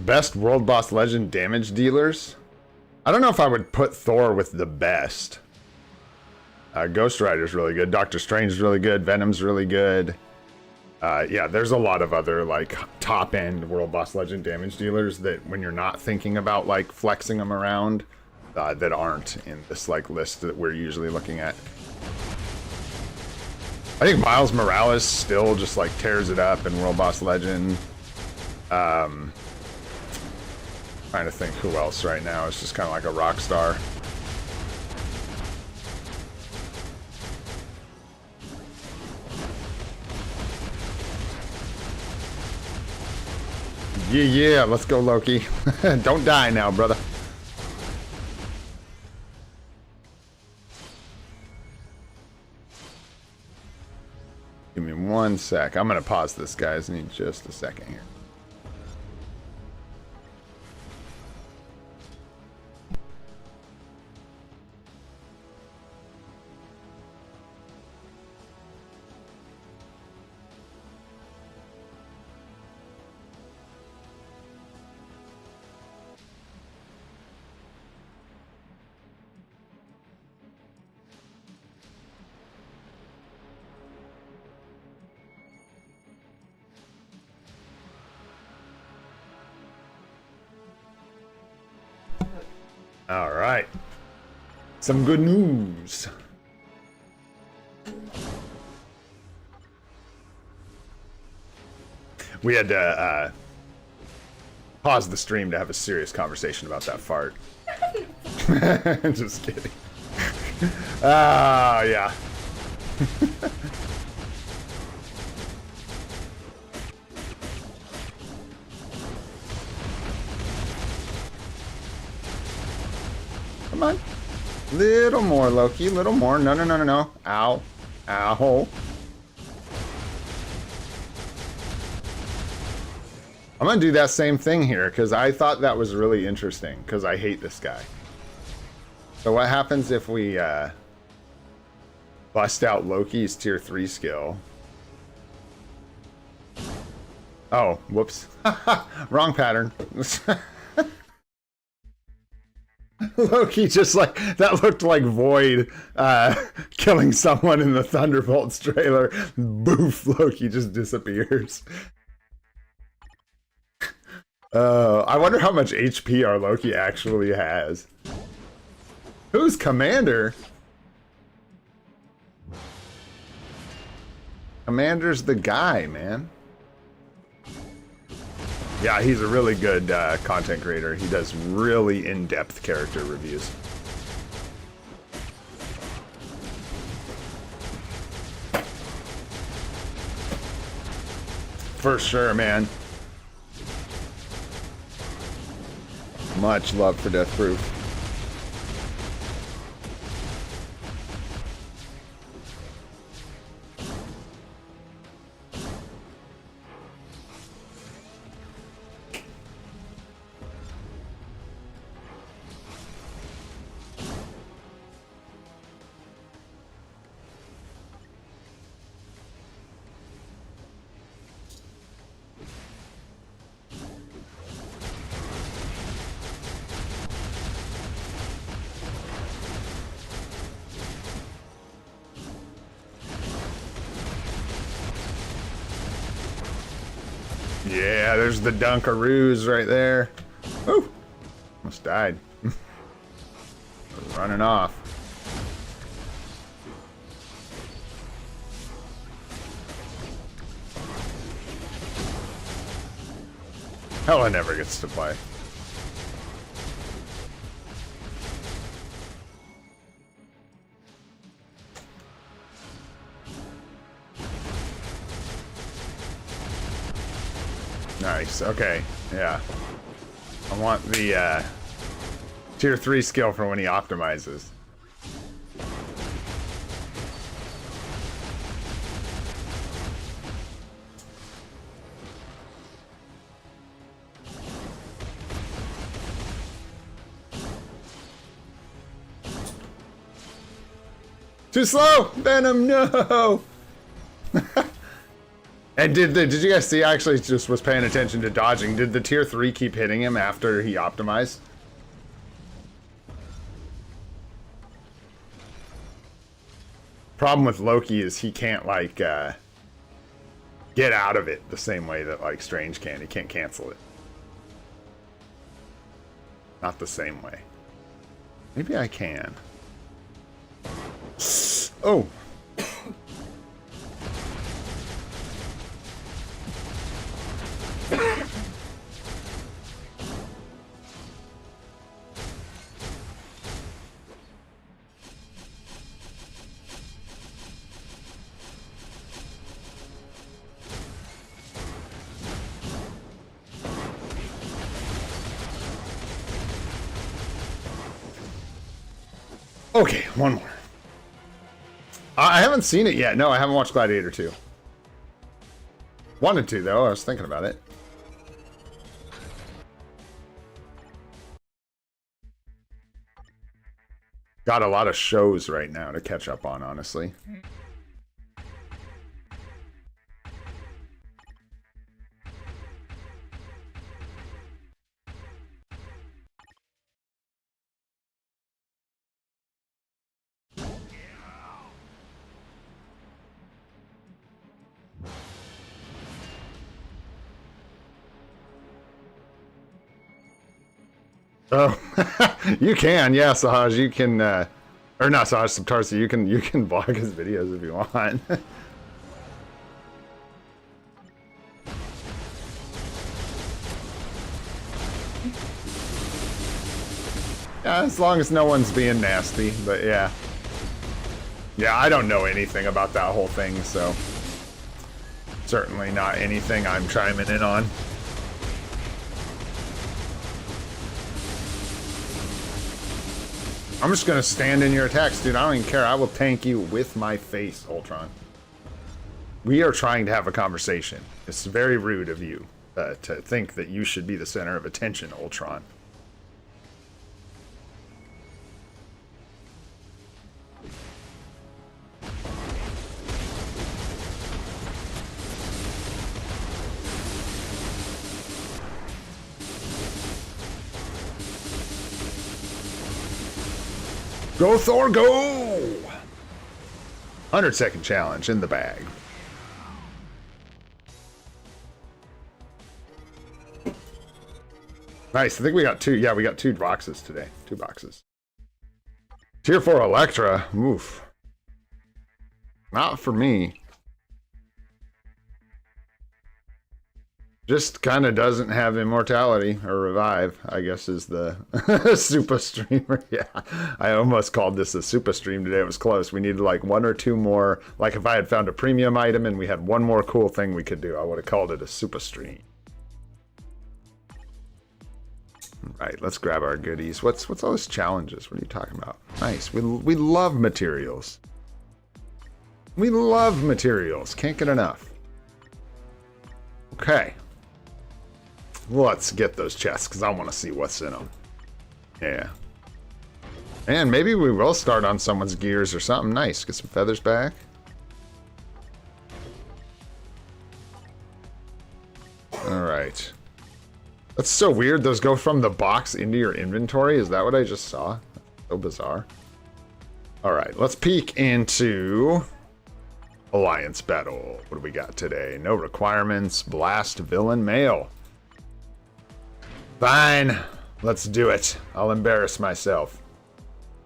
Best World Boss Legend damage dealers? I don't know if I would put Thor with the best. Ghost Rider's really good. Doctor Strange's really good. Venom's really good. Yeah, there's a lot of other like top-end World Boss Legend damage dealers that when you're not thinking about like flexing them around, that aren't in this like list that we're usually looking at. I think Miles Morales still just like tears it up in World Boss Legend. Trying to think who else right now is just kind of like a rock star. Yeah, let's go, Loki. Don't die now, brother. Give me 1 sec. I'm gonna pause this, guys. I need just a second here. All right. Some good news. We had to pause the stream to have a serious conversation about that fart. Just kidding. Ah, yeah. Come on. Little more, Loki. Little more. No, no, no, no, no. Ow. Ow. I'm gonna do that same thing here, because I thought that was really interesting, because I hate this guy. So what happens if we bust out Loki's tier 3 skill? Oh, whoops. Wrong pattern. Loki just like that looked like Void killing someone in the Thunderbolts trailer. Boof, Loki just disappears. I wonder how much HP our Loki actually has. Who's Commander? Commander's the guy, man. Yeah, he's a really good content creator. He does really in-depth character reviews. For sure, man. Much love for Death Proof. Yeah, there's the Dunkaroos right there. Woo! Almost died. Running off. Hella never gets to play. Nice, okay, yeah. I want the tier 3 skill for when he optimizes. Too slow! Venom, no! And did you guys see, I actually just was paying attention to dodging. Did the tier 3 keep hitting him after he optimized? Problem with Loki is he can't, like, get out of it the same way that, like, Strange can. He can't cancel it. Not the same way. Maybe I can. Oh! Okay, one more. I haven't seen it yet. No, I haven't watched Gladiator 2. Wanted to, though. I was thinking about it. Got a lot of shows right now to catch up on, honestly. Oh, you can, yeah, Sahaj. You can, or not Sahaj, Subtarsi. You can block his videos if you want. Yeah, as long as no one's being nasty. But yeah, I don't know anything about that whole thing, so certainly not anything I'm chiming in on. I'm just gonna stand in your attacks, dude. I don't even care. I will tank you with my face, Ultron. We are trying to have a conversation. It's very rude of you to think that you should be the center of attention, Ultron. Go, Thor, go! 100-second challenge in the bag. Nice. I think we got two. Yeah, we got 2 boxes today. 2 boxes. Tier 4 Elektra. Oof. Not for me. Just kind of doesn't have immortality or revive, I guess is the super streamer. Yeah, I almost called this a super stream today. It was close. We needed like 1 or 2 more. Like if I had found a premium item and we had 1 more cool thing we could do, I would have called it a super stream. Right, let's grab our goodies. What's all these challenges? What are you talking about? Nice. We love materials. We love materials. Can't get enough. Okay. Let's get those chests because I want to see what's in them. Yeah. And maybe we will start on someone's gears or something. Nice. Get some feathers back. All right. That's so weird. Those go from the box into your inventory. Is that what I just saw? So bizarre. All right. Let's peek into Alliance Battle. What do we got today? No requirements. Blast villain mail. Fine. Let's do it. I'll embarrass myself.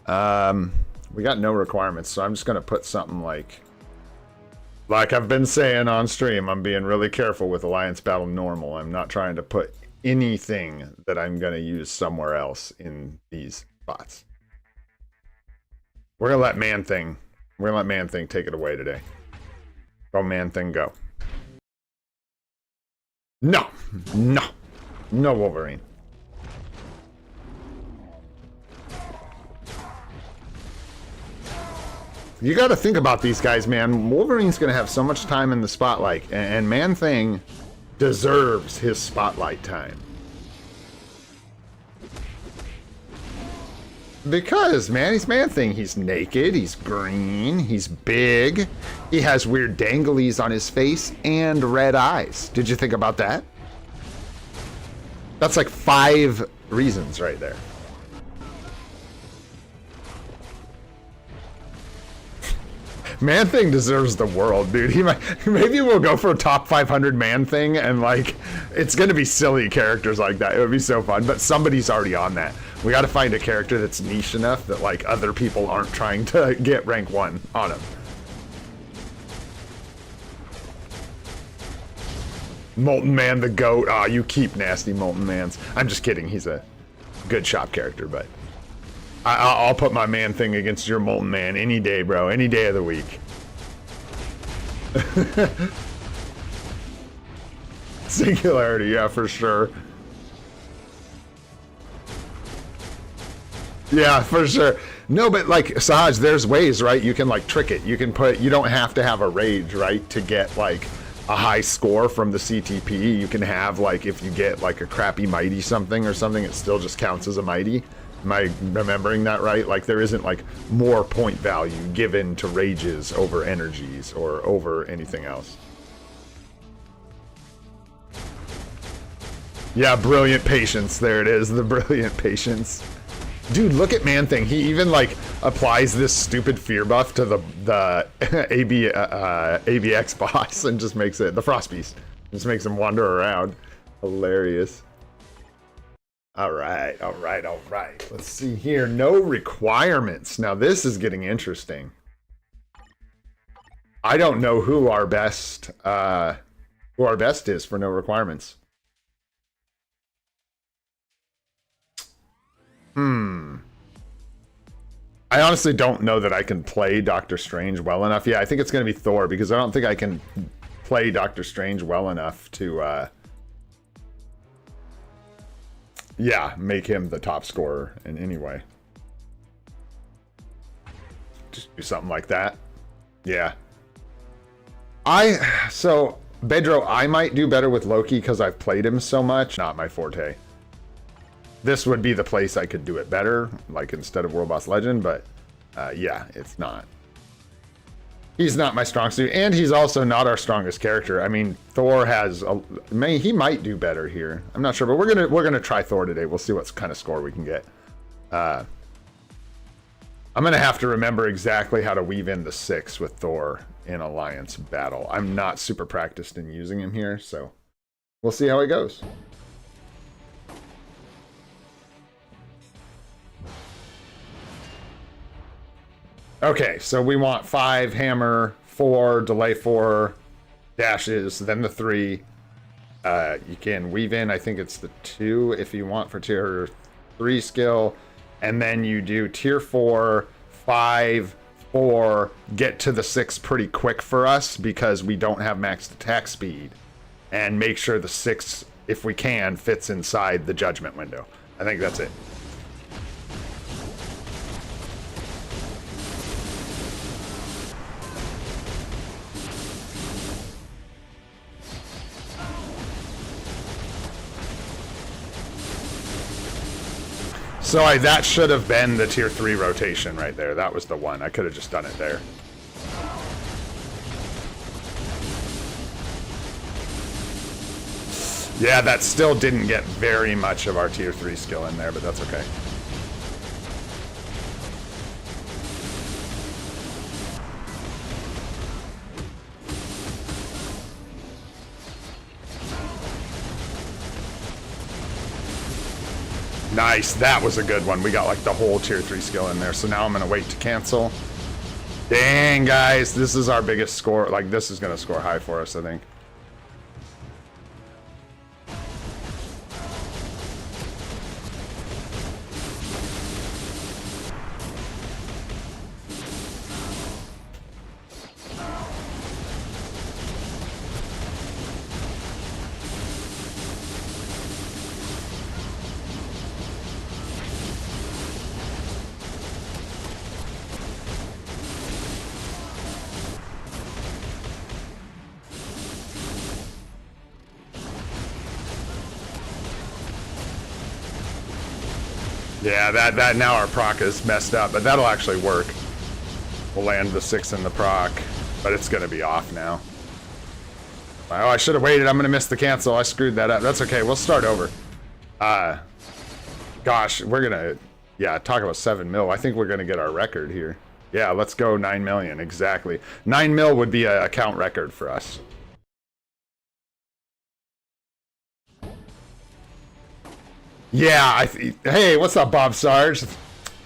We got no requirements, so I'm just going to put something like I've been saying on stream, I'm being really careful with Alliance Battle normal. I'm not trying to put anything that I'm going to use somewhere else in these spots. We're going to let Man-Thing take it away today. Go, Man-Thing, go. No. No. No Wolverine. You got to think about these guys, man. Wolverine's going to have so much time in the spotlight, and Man-Thing deserves his spotlight time. Because, man, he's Man-Thing. He's naked, he's green, he's big, he has weird danglies on his face, and red eyes. Did you think about that? That's like 5 reasons right there. Man-Thing deserves the world, dude. Maybe we'll go for a top 500 Man-Thing, and like, it's gonna be silly characters like that. It would be so fun, but somebody's already on that. We gotta find a character that's niche enough that like other people aren't trying to get rank 1 on him. Molten Man the GOAT. Aw, you keep nasty Molten Mans. I'm just kidding. He's a good shop character, but I'll put my Man-Thing against your Molten Man any day, bro. Any day of the week. Singularity, yeah, for sure. Yeah, for sure. No, but like, Sahaj, there's ways, right? You can like trick it. You can put, you don't have to have a rage, right? To get like a high score from the CTP. You can have like, if you get like a crappy mighty something or something, it still just counts as a mighty. Am I remembering that right? Like there isn't like more point value given to rages over energies or over anything else. Yeah, brilliant patience. There it is, the brilliant patience. Dude, look at Man-Thing. He even like applies this stupid fear buff to the ABX boss and just makes it the Frost Beast. Just makes him wander around. Hilarious. All right. Let's see here. No requirements. Now this is getting interesting. I don't know who our best is for no requirements. I honestly don't know that I can play Doctor Strange well enough. Yeah, I think it's going to be Thor because I don't think I can play Doctor Strange well enough to yeah, make him the top scorer in any way. Just do something like that. Yeah. So, Bedro, I might do better with Loki because I've played him so much. Not my forte. This would be the place I could do it better, like instead of World Boss Legend, but yeah, it's not. He's not my strong suit, and he's also not our strongest character. I mean, Thor has he might do better here. I'm not sure, but we're gonna try Thor today. We'll see what kind of score we can get. I'm gonna have to remember exactly how to weave in the 6 with Thor in Alliance battle. I'm not super practiced in using him here, so we'll see how it goes. Okay, so we want 5 hammer, 4 delay, 4 dashes, then the 3. You can weave in, I think it's the 2 if you want for tier 3 skill, and then you do tier 4, 5, 4, get to the 6 pretty quick for us because we don't have maxed attack speed, and make sure the 6, if we can, fits inside the judgment window. I think that's it. So that should have been the tier 3 rotation right there. That was the one. I could have just done it there. Yeah, that still didn't get very much of our tier 3 skill in there, but that's okay. Nice, that was a good one. We got like the whole tier 3 skill in there. So now I'm gonna wait to cancel. Dang, guys, this is our biggest score. Like, this is gonna score high for us, I think. Yeah, that now our proc is messed up, but that'll actually work. We'll land the 6 in the proc, but it's gonna be off now. Oh, I should have waited. I'm gonna miss the cancel. I screwed that up. That's okay. We'll start over. Gosh, we're gonna, yeah, talk about 7 mil. I think we're gonna get our record here. Yeah, let's go 9 million, exactly. 9 mil would be a account record for us. Yeah, hey, what's up, Bob Sarge?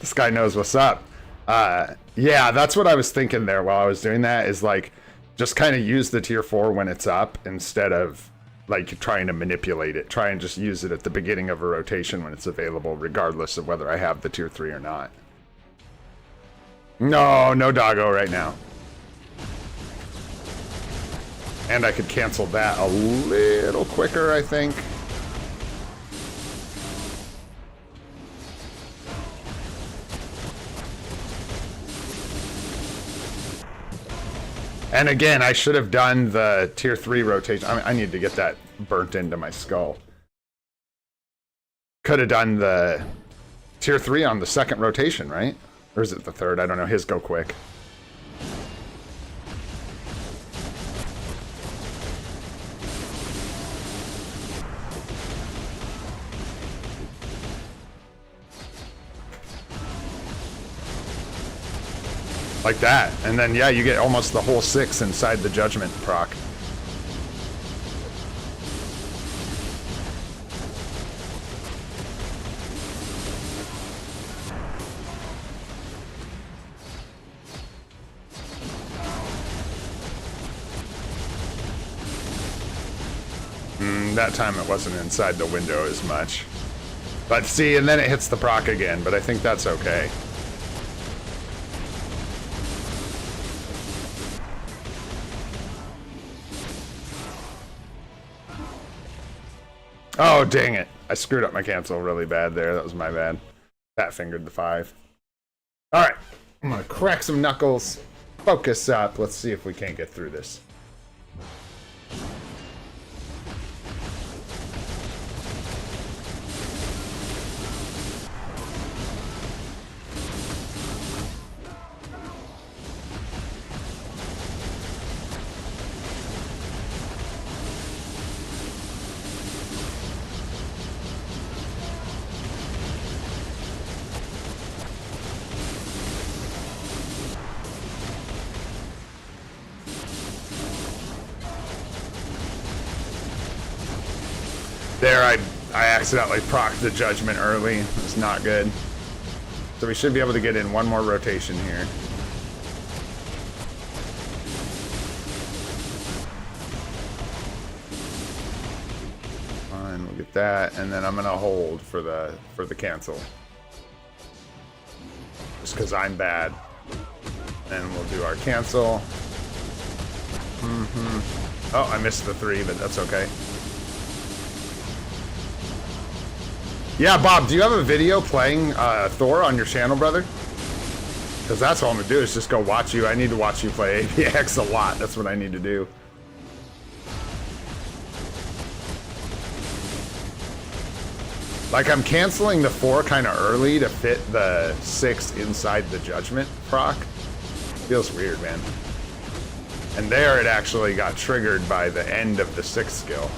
This guy knows what's up. Yeah, that's what I was thinking there while I was doing that, is like, just kind of use the tier 4 when it's up instead of like trying to manipulate it. Try and just use it at the beginning of a rotation when it's available, regardless of whether I have the tier 3 or not. No doggo right now. And I could cancel that a little quicker, I think. And again, I should have done the tier 3 rotation. I need to get that burnt into my skull. Could have done the tier 3 on the 2nd rotation, right? Or is it the 3rd? I don't know. His go quick. Like that. And then, yeah, you get almost the whole 6 inside the judgment proc. That time it wasn't inside the window as much. But see, and then it hits the proc again, but I think that's okay. Oh, dang it. I screwed up my cancel really bad there. That was my bad. Fat fingered the 5. Alright. I'm gonna crack some knuckles. Focus up. Let's see if we can't get through this. There, I accidentally procced the judgment early. It's not good. So we should be able to get in one more rotation here. Fine, we'll get that, and then I'm gonna hold for the cancel. Just because I'm bad. And we'll do our cancel. Oh, I missed the 3, but that's okay. Yeah, Bob, do you have a video playing Thor on your channel, brother? Because that's all I'm gonna do is just go watch you. I need to watch you play ABX a lot. That's what I need to do. Like, I'm canceling the 4 kind of early to fit the 6 inside the judgment proc. Feels weird, man. And there it actually got triggered by the end of the 6 skill.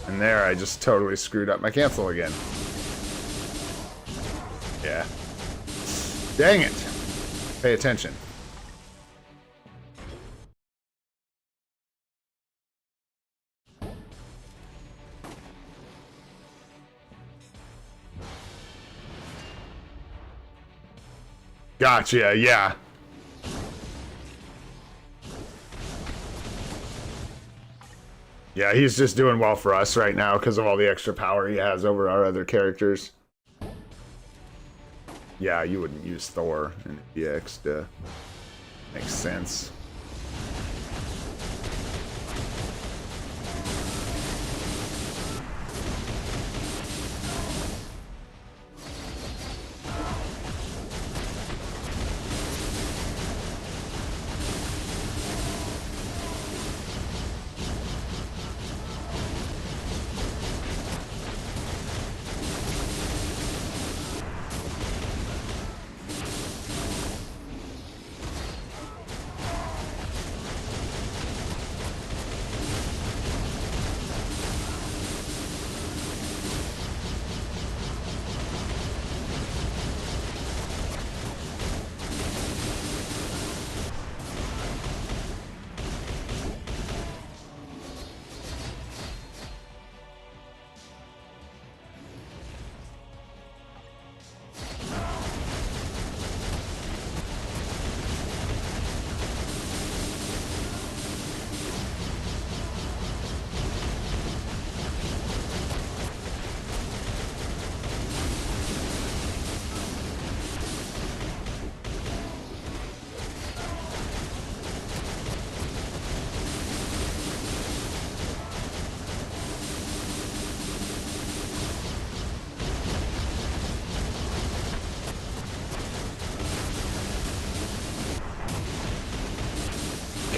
And there I just totally screwed up my cancel again. Yeah. Dang it. Pay attention. Gotcha, yeah. Yeah, he's just doing well for us right now because of all the extra power he has over our other characters. Yeah, you wouldn't use Thor in ABX to... Makes sense.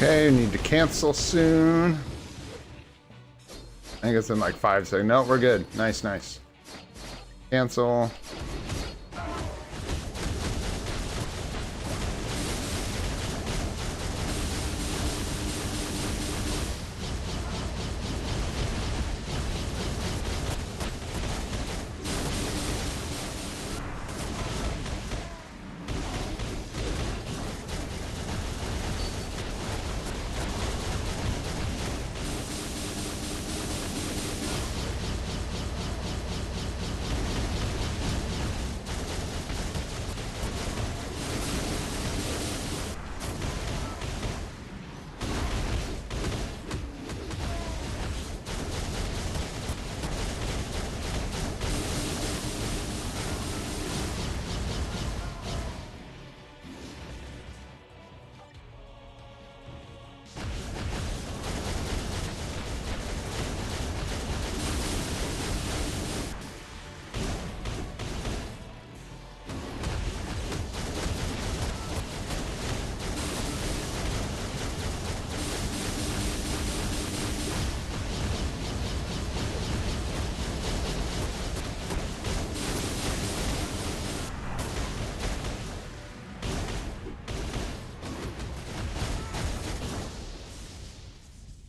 Okay, need to cancel soon. I think it's in like 5 seconds. No, we're good. Nice, nice. Cancel.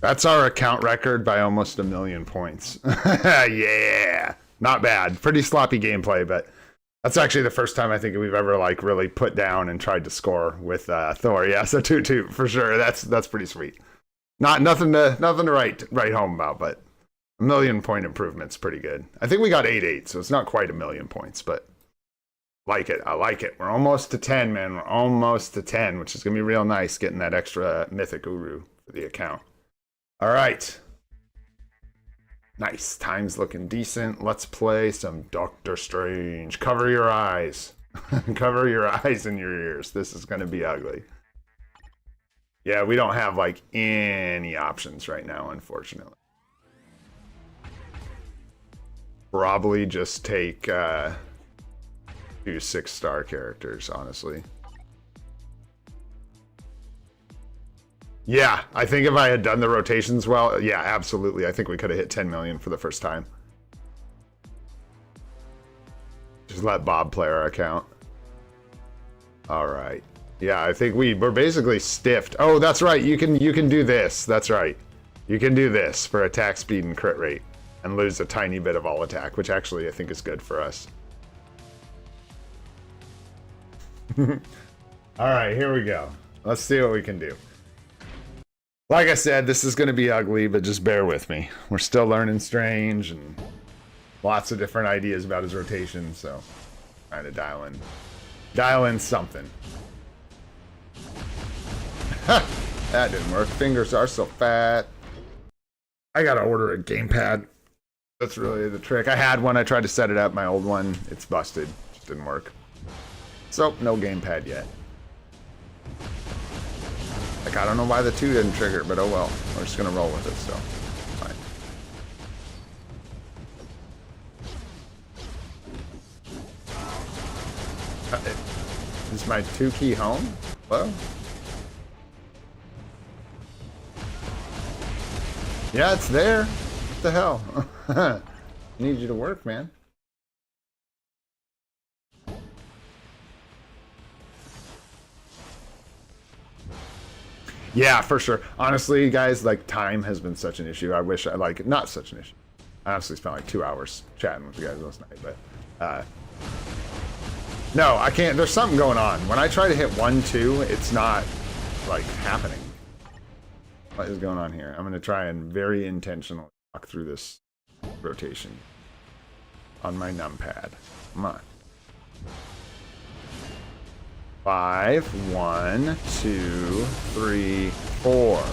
That's our account record by almost 1,000,000 points. Yeah, not bad. Pretty sloppy gameplay, but That's actually the first time I think we've ever like really put down and tried to score with Thor. Yeah, so 2-2 for sure. That's pretty sweet. Nothing to write home about, but a 1,000,000 point improvement's pretty good. I think we got 8-8, so it's not quite 1,000,000 points, but like it. I like it. We're almost to 10, man. We're almost to 10, which is gonna be real nice getting that extra mythic Uru for the account. All right. Nice. Time's looking decent. Let's play some Doctor Strange. Cover your eyes. Cover your eyes and your ears. This is going to be ugly. Yeah, we don't have like any options right now, unfortunately. Probably just take 2 6-star characters, honestly. Yeah, I think if I had done the rotations well, yeah, absolutely. I think we could have hit 10 million for the first time. Just let Bob play our account. All right. Yeah, I think we're basically stiffed. Oh, that's right. You can do this. That's right. You can do this for attack speed and crit rate and lose a tiny bit of all attack, which actually I think is good for us. All right, here we go. Let's see what we can do. Like I said, this is going to be ugly, but just bear with me. We're still learning Strange and lots of different ideas about his rotation, so trying to dial in something. That didn't work. Fingers are so fat. I gotta order a gamepad. That's really the trick. I had one. I tried to set it up. My old one, it's busted. Just didn't work. So no gamepad yet. Like, I don't know why the 2 didn't trigger, but oh well. We're just gonna roll with it, so fine. Is my 2 key home? Hello? Yeah, it's there. What the hell? I need you to work, man. Yeah, for sure. Honestly, guys, like, time has been such an issue. I wish I, like, not such an issue. I honestly spent like 2 hours chatting with you guys last night, but no, I can't. There's something going on. When I try to hit 1-2, it's not like happening. What is going on here? I'm going to try and very intentionally walk through this rotation on my numpad. Come on. 5, 1, 2, 3, 4.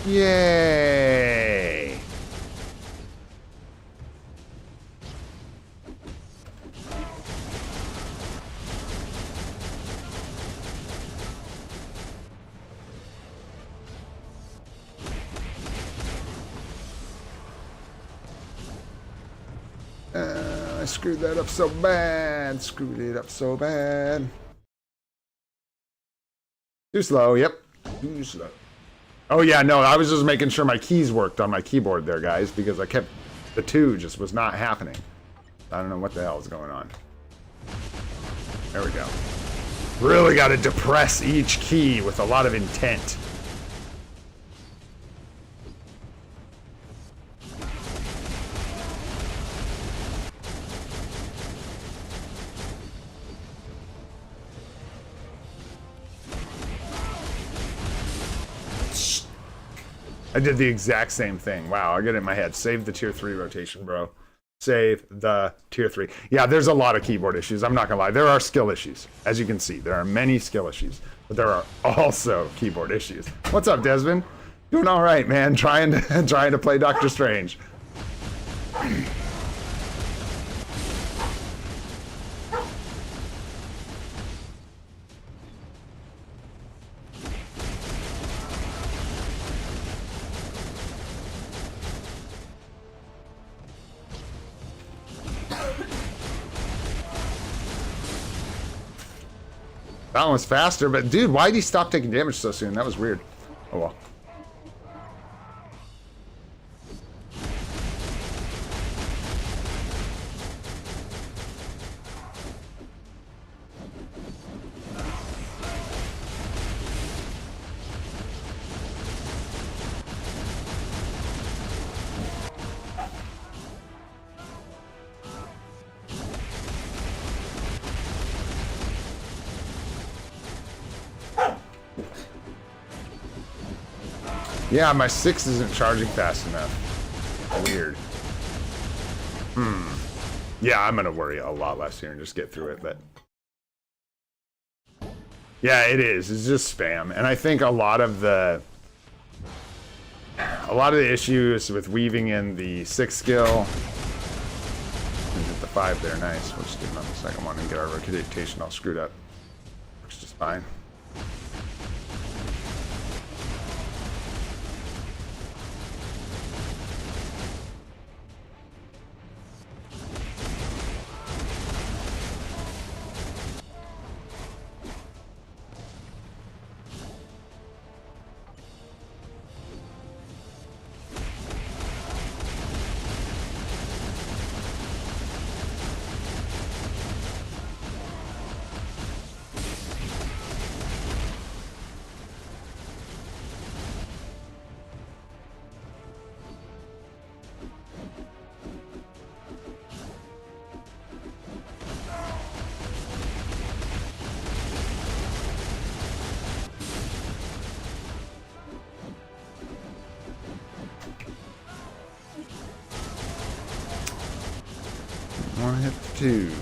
Yay! I screwed that up so bad. Screwed it up so bad. Too slow, yep. Too slow. Oh yeah, no, I was just making sure my keys worked on my keyboard there, guys, because I kept... the 2 just was not happening. I don't know what the hell is going on. There we go. Really got to depress each key with a lot of intent. I did the exact same thing. Wow, I get it in my head. Save the tier 3 rotation, bro. Save the tier 3. Yeah, there's a lot of keyboard issues. I'm not gonna lie. There are skill issues. As you can see, there are many skill issues, but there are also keyboard issues. What's up, Desmond? Doing all right, man. Trying to play Doctor Strange. That one was faster, but dude, why did he stop taking damage so soon? That was weird. Oh well. Yeah, my 6 isn't charging fast enough. Weird. Yeah, I'm gonna worry a lot less here and just get through it, but... Yeah, it is. It's just spam. And I think a lot of the issues with weaving in the 6 skill... Get the 5 there, nice. We'll just do it on the second one and get our rotation all screwed up. Works just fine. One hit 2.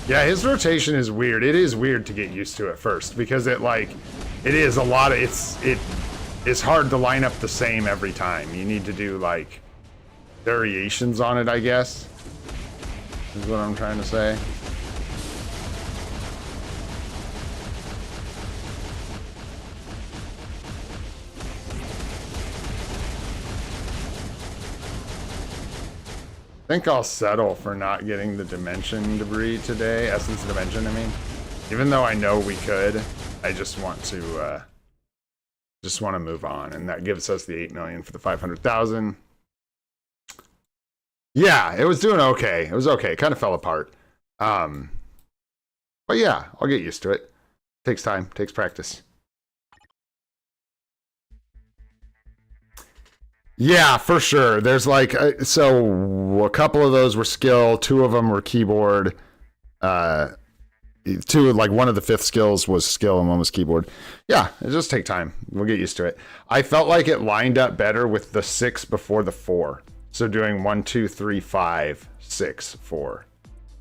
Yeah, his rotation is weird. It is weird to get used to at first because it is a lot of it's hard to line up the same every time. You need to do like variations on it, I guess. Is what I'm trying to say. I think I'll settle for not getting the dimension debris today. Essence dimension, I mean. Even though I know we could, I just want to move on, and that gives us the 8 million for the 500,000. Yeah, it was doing okay. It was okay. It kind of fell apart. But yeah, I'll get used to it. Takes time, takes practice. Yeah, for sure. There's like, so a couple of those were skill, 2 of them were keyboard. 2, like one of the 5th skills was skill and 1 was keyboard. Yeah, it just take time. We'll get used to it. I felt like it lined up better with the 6 before the 4. So doing 1, 2, 3, 5, 6, 4.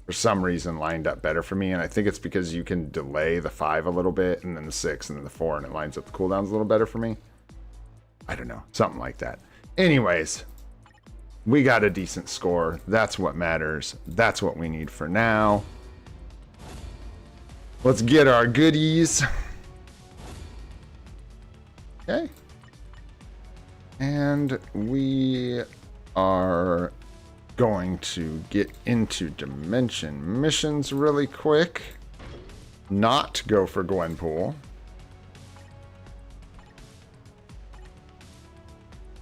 For some reason lined up better for me, and I think it's because you can delay the 5 a little bit, and then the 6, and then the 4, and it lines up the cooldowns a little better for me. I don't know, something like that. Anyways, we got a decent score. That's what matters. That's what we need for now. Let's get our goodies. Okay. And we are going to get into dimension missions really quick. Not go for Gwenpool.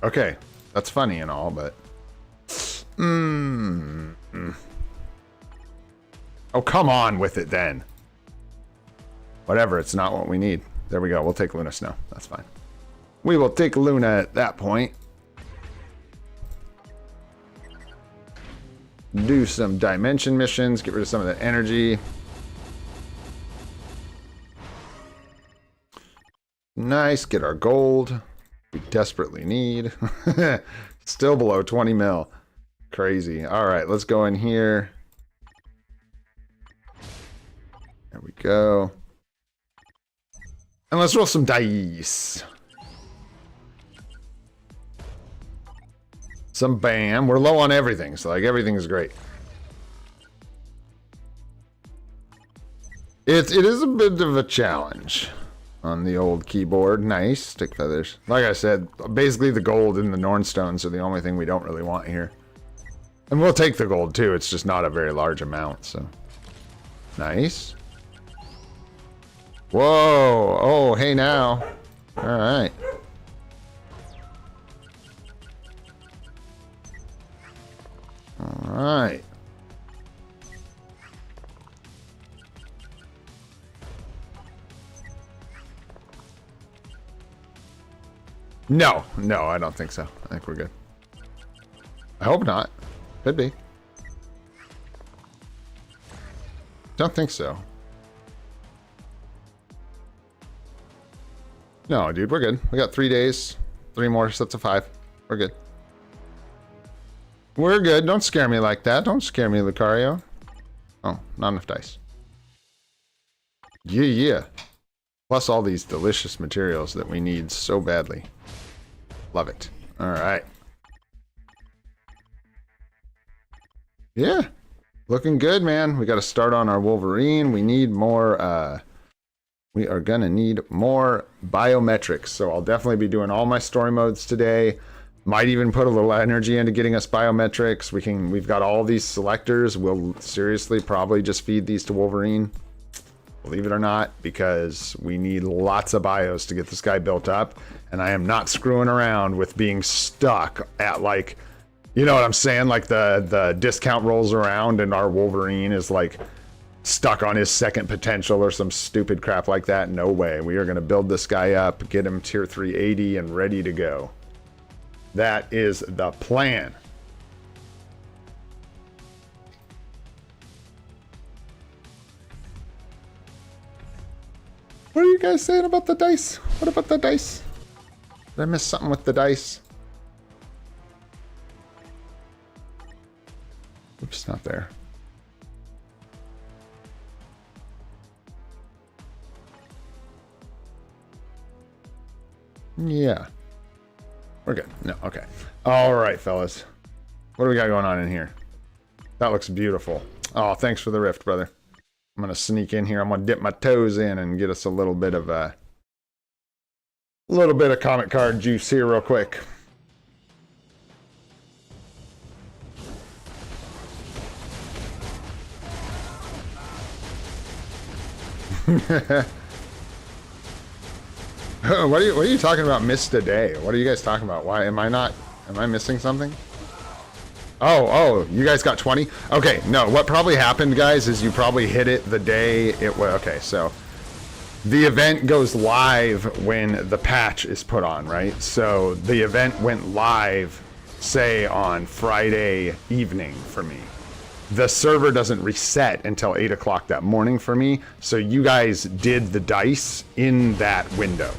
Okay, that's funny and all, but... Oh, come on with it then. Whatever, it's not what we need. There we go, we'll take Luna Snow. That's fine. We will take Luna at that point. Do some dimension missions, get rid of some of the energy. Nice. Get our gold. We desperately need. Still below 20 mil. Crazy. All right, let's go in here. There we go. And let's roll some dice. Some bam. We're low on everything, so like everything is great. It is a bit of a challenge on the old keyboard. Nice. Stick feathers. Like I said, basically the gold and the Nornstones are the only thing we don't really want here. And we'll take the gold too. It's just not a very large amount, so. Nice. Whoa. Oh, hey now. All right. All right. No, I don't think so. I think we're good. I hope not. Could be. Don't think so. No, dude, we're good. We got 3 days. 3 more sets of 5. We're good. We're good. Don't scare me like that. Don't scare me, Lucario. Oh, not enough dice. Yeah. Plus all these delicious materials that we need so badly. Love it. All right. Yeah. Looking good, man. We got to start on our Wolverine. We need more, we are going to need more biometrics. So I'll definitely be doing all my story modes today. Might even put a little energy into getting us biometrics. We've got all these selectors. We'll seriously probably just feed these to Wolverine. Believe it or not, because we need lots of bios to get this guy built up. And I am not screwing around with being stuck at like, you know what I'm saying? Like the discount rolls around and our Wolverine is like stuck on his second potential or some stupid crap like that. No way. We are going to build this guy up, get him tier 380 and ready to go. That is the plan. What are you guys saying about the dice? What about the dice? Did I miss something with the dice? Oops, not there. Yeah. We're good. No, okay. All right, fellas. What do we got going on in here? That looks beautiful. Oh, thanks for the rift, brother. I'm going to sneak in here. I'm going to dip my toes in and get us a little bit of comic card juice here real quick. What are you talking about missed a day? What are you guys talking about? Why am I missing something? Oh, you guys got 20? Okay, no, what probably happened, guys, is you probably hit it the day it was. Okay, so the event goes live when the patch is put on, right? So the event went live, say, on Friday evening for me. The server doesn't reset until 8 o'clock that morning for me, so you guys did the dice in that window.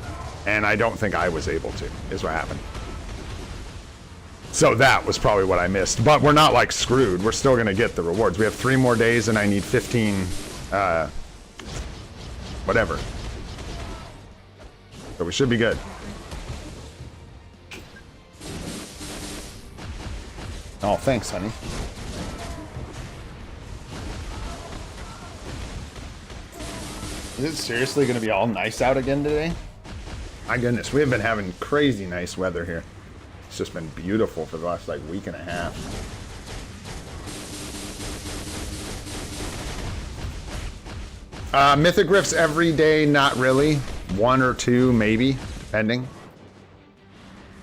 And I don't think I was able to, is what happened. So that was probably what I missed. But we're not like screwed. We're still going to get the rewards. We have 3 more days and I need 15, whatever. So we should be good. Oh, thanks, honey. Is it seriously going to be all nice out again today? My goodness, we have been having crazy nice weather here. It's just been beautiful for the last like week and a half. Mythic Rifts every day, not really. 1 or 2 maybe, depending.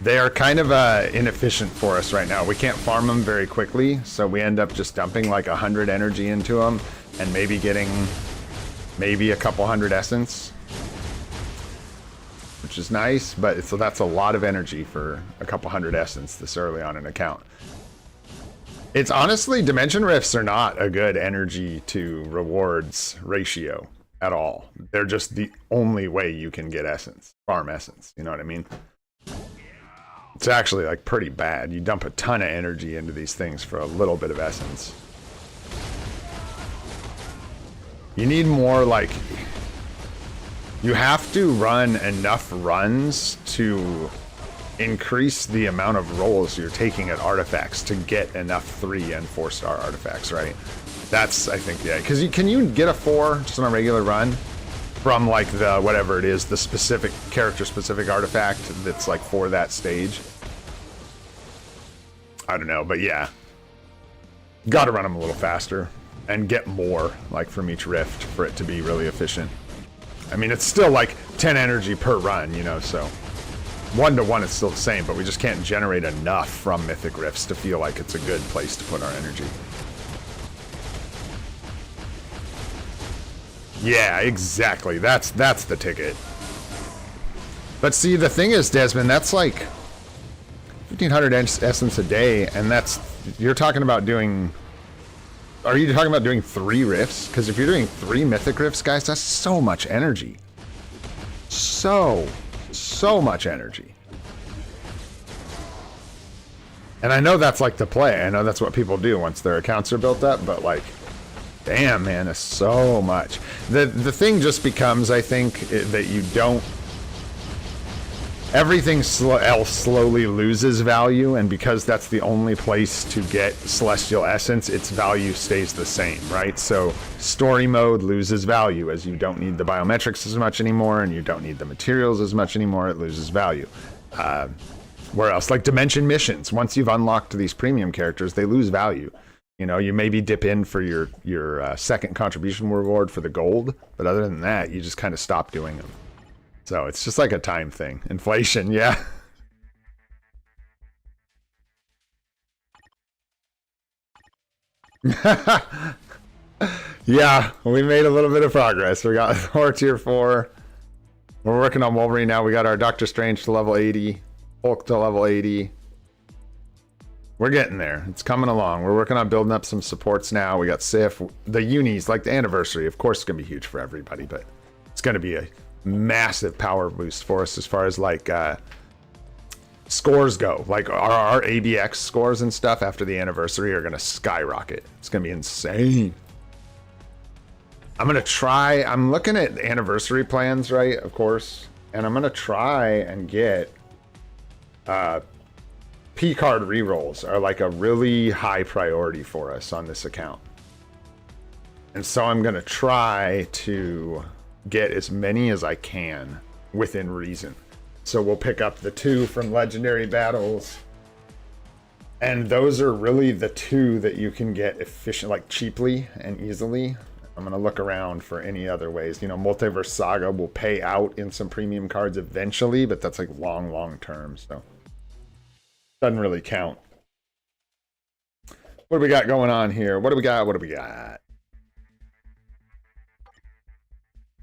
They are kind of inefficient for us right now. We can't farm them very quickly, so we end up just dumping like 100 energy into them and maybe getting maybe a couple hundred essence, which is nice, but so that's a lot of energy for a couple hundred essence this early on an account. It's honestly, Dimension Rifts are not a good energy to rewards ratio at all. They're just the only way you can get essence, farm essence. You know what I mean? It's actually like pretty bad. You dump a ton of energy into these things for a little bit of essence. You need more, like, you have to run enough runs to increase the amount of rolls you're taking at artifacts to get enough 3 and 4-star artifacts, right? That's, I think, yeah. Because can you get a 4 just on a regular run from, like, the, whatever it is, the specific, character-specific artifact that's, like, for that stage? I don't know, but yeah. Gotta run them a little faster and get more, like, from each rift for it to be really efficient. I mean, it's still, like, 10 energy per run, you know, so 1-to-1 it's still the same, but we just can't generate enough from Mythic Rifts to feel like it's a good place to put our energy. Yeah, exactly. That's the ticket. But see, the thing is, Desmond, that's like 1,500 essence a day, and that's, you're talking about doing, are you talking about doing 3 rifts? Because if you're doing 3 mythic rifts, guys, that's so much energy. So much energy. And I know that's like the play. I know that's what people do once their accounts are built up, but like, damn, man, it's so much. The thing just becomes, I think, that you don't, everything else slowly loses value, and because that's the only place to get Celestial Essence, its value stays the same, right? So story mode loses value as you don't need the biometrics as much anymore, and you don't need the materials as much anymore. It loses value. Where else? Like Dimension missions. Once you've unlocked these premium characters, they lose value. You know, you maybe dip in for your second contribution reward for the gold, but other than that, you just kind of stop doing them. So it's just like a time thing. Inflation, yeah. Yeah, we made a little bit of progress. We got Thor tier 4. We're working on Wolverine now. We got our Doctor Strange to level 80. Hulk to level 80. We're getting there. It's coming along. We're working on building up some supports now. We got Sif. The unis, like the anniversary, of course, it's going to be huge for everybody, but it's going to be a massive power boost for us as far as like scores go. Like our ABX scores and stuff after the anniversary are going to skyrocket. It's going to be insane. I'm going to try. I'm looking at anniversary plans, right? Of course. And I'm going to try and get P card rerolls are like a really high priority for us on this account. And so I'm going to try to get as many as I can within reason. So we'll pick up the 2 from legendary battles. And those are really the 2 that you can get efficient, like cheaply and easily. I'm going to look around for any other ways. You know, Multiverse Saga will pay out in some premium cards eventually, but that's like long term. So doesn't really count. What do we got going on here? What do we got? What do we got?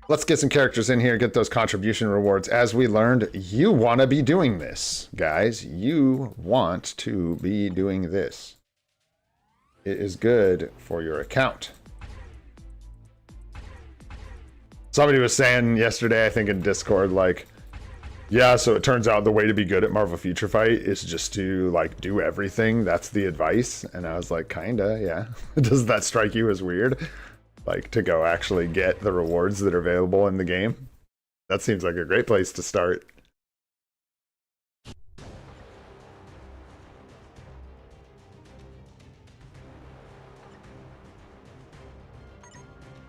Let's get some characters in here, get those contribution rewards. As we learned, you want to be doing this, guys. You want to be doing this. It is good for your account. Somebody was saying yesterday, I think in Discord, like, yeah, so it turns out the way to be good at Marvel Future Fight is just to, like, do everything. That's the advice. And I was like, kinda, yeah. Does that strike you as weird? Like, to go actually get the rewards that are available in the game? That seems like a great place to start.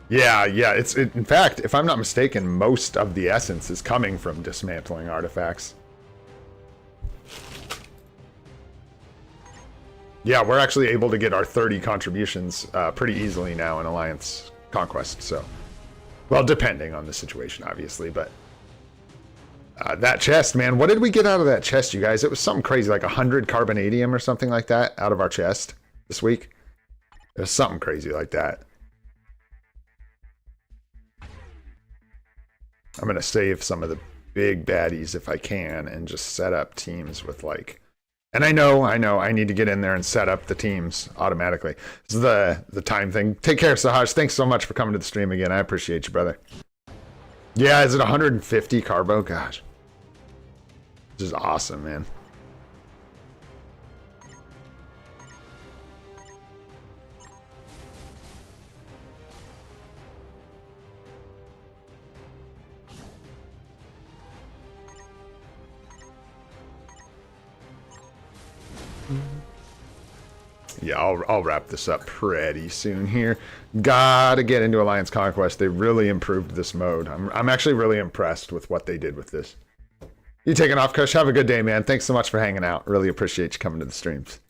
Yeah, in fact, if I'm not mistaken, most of the essence is coming from dismantling artifacts. Yeah, we're actually able to get our 30 contributions pretty easily now in Alliance Conquest, so. Well, depending on the situation, obviously, but that chest, man, what did we get out of that chest, you guys? It was something crazy, like 100 carbonadium or something like that out of our chest this week. It was something crazy like that. I'm going to save some of the big baddies if I can and just set up teams with like And I know, I need to get in there and set up the teams automatically. This is the time thing. Take care, Sahaj. Thanks so much for coming to the stream again. I appreciate you, brother. Yeah, is it 150 Carbo? Gosh. This is awesome, man. Yeah, I'll wrap this up pretty soon here. Gotta get into Alliance Conquest. They really improved this mode. I'm actually really impressed with what they did with this. You taking off, Kush? Have a good day, man. Thanks so much for hanging out. Really appreciate you coming to the streams.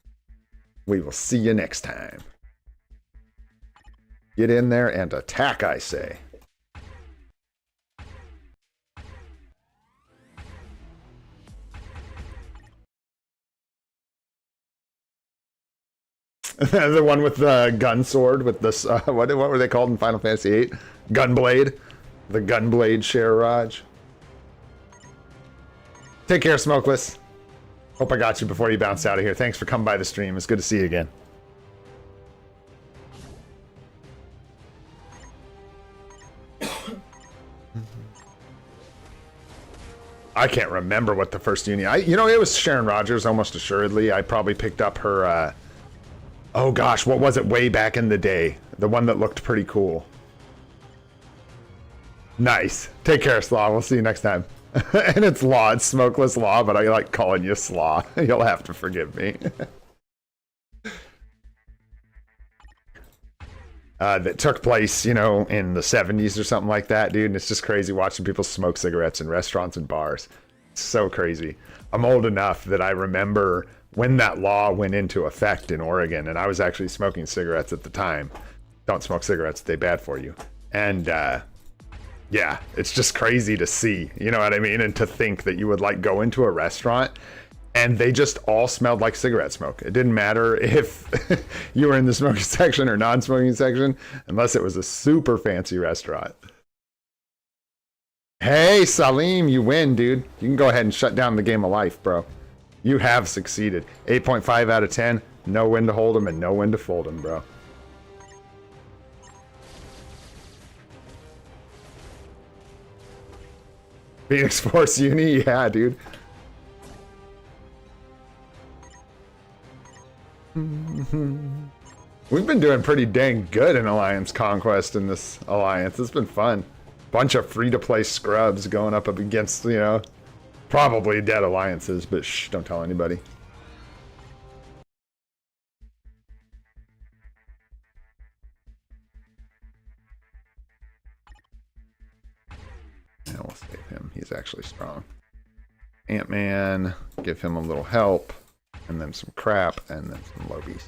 We will see you next time. Get in there and attack, I say. The one with the gun sword with this, what were they called in Final Fantasy VIII? Gunblade. The Gunblade share Raj. Take care, Smokeless. Hope I got you before you bounce out of here. Thanks for coming by the stream. It's good to see you again. I can't remember what the first uni... you know, it was Sharon Rogers, almost assuredly. I probably picked up her... oh gosh, what was it way back in the day? The one that looked pretty cool. Nice. Take care, Slaw. We'll see you next time. And it's Law. It's Smokeless Law, but I like calling you Slaw. You'll have to forgive me. That took place, you know, in the 70s or something like that, dude. And it's just crazy watching people smoke cigarettes in restaurants and bars. It's so crazy. I'm old enough that I remember when that law went into effect in Oregon, and I was actually smoking cigarettes at the time. Don't smoke cigarettes, they're bad for you. And yeah, it's just crazy to see, you know what I mean? And to think that you would like go into a restaurant and they just all smelled like cigarette smoke. It didn't matter if you were in the smoking section or non-smoking section, unless it was a super fancy restaurant. Hey, Salim, you win, dude. You can go ahead and shut down the game of life, bro. You have succeeded. 8.5 out of 10. Know when to hold them and know when to fold them, bro. Phoenix Force Uni? Yeah, dude. We've been doing pretty dang good in Alliance Conquest in this alliance. It's been fun. Bunch of free-to-play scrubs going up against, you know, probably dead alliances, but shh, don't tell anybody. And we'll save him. He's actually strong. Ant-Man, give him a little help, and then some crap, and then some Lokis.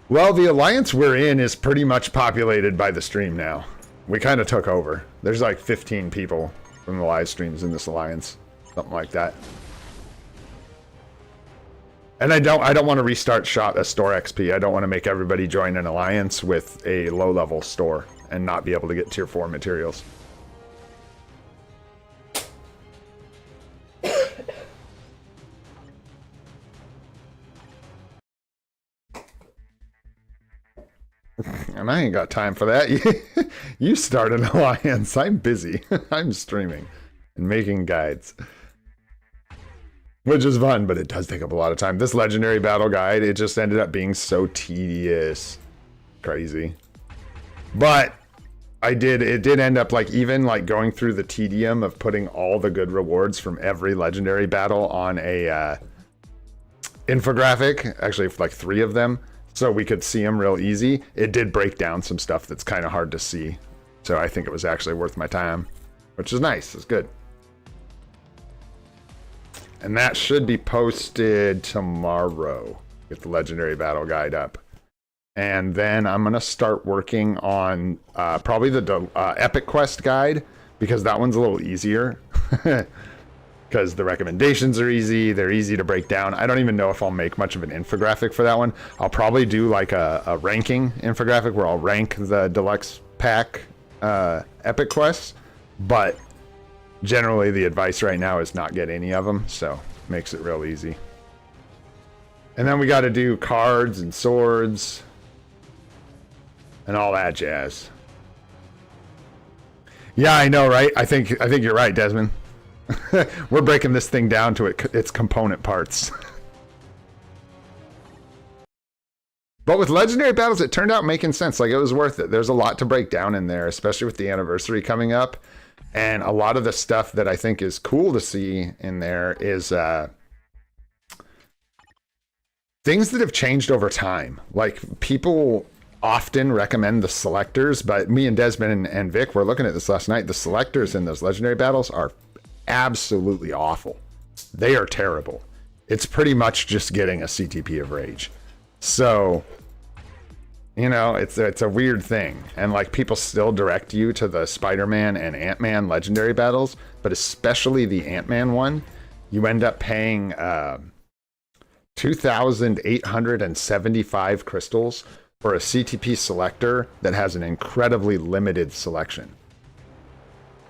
Well, the alliance we're in is pretty much populated by the stream now. We kind of took over. There's like 15 people from the live streams in this alliance, something like that. And I don't want to restart store XP. I don't want to make everybody join an alliance with a low-level store and not be able to get tier 4 materials. And I ain't got time for that. You start an alliance. I'm busy. I'm streaming and making guides. Which is fun, but it does take up a lot of time. This legendary battle guide, it just ended up being so tedious. Crazy. But it did end up like even like going through the tedium of putting all the good rewards from every legendary battle on a infographic. Actually, like 3 of them. So we could see them real easy. It did break down some stuff that's kind of hard to see. So I think it was actually worth my time, which is nice. It's good. And that should be posted tomorrow. Get the Legendary Battle Guide up. And then I'm going to start working on probably the Epic Quest Guide, because that one's a little easier. Because the recommendations are easy. They're easy to break down. I don't even know if I'll make much of an infographic for that one. I'll probably do like a ranking infographic where I'll rank the deluxe pack Epic quests. But generally the advice right now is not get any of them, so makes it real easy. And then we got to do cards and swords and all that jazz. Yeah, I know, right? I think you're right, Desmond. We're breaking this thing down to its component parts. But with legendary battles, it turned out making sense. Like, it was worth it. There's a lot to break down in there, especially with the anniversary coming up. And a lot of the stuff that I think is cool to see in there is things that have changed over time. Like, people often recommend the selectors, but me and Desmond and Vic were looking at this last night. The selectors in those legendary battles are absolutely awful. They are terrible. It's pretty much just getting a CTP of rage. So, you know, it's a weird thing. And like, people still direct you to the Spider-Man and Ant-Man legendary battles, but especially the Ant-Man one, you end up paying 2,875 crystals for a CTP selector that has an incredibly limited selection.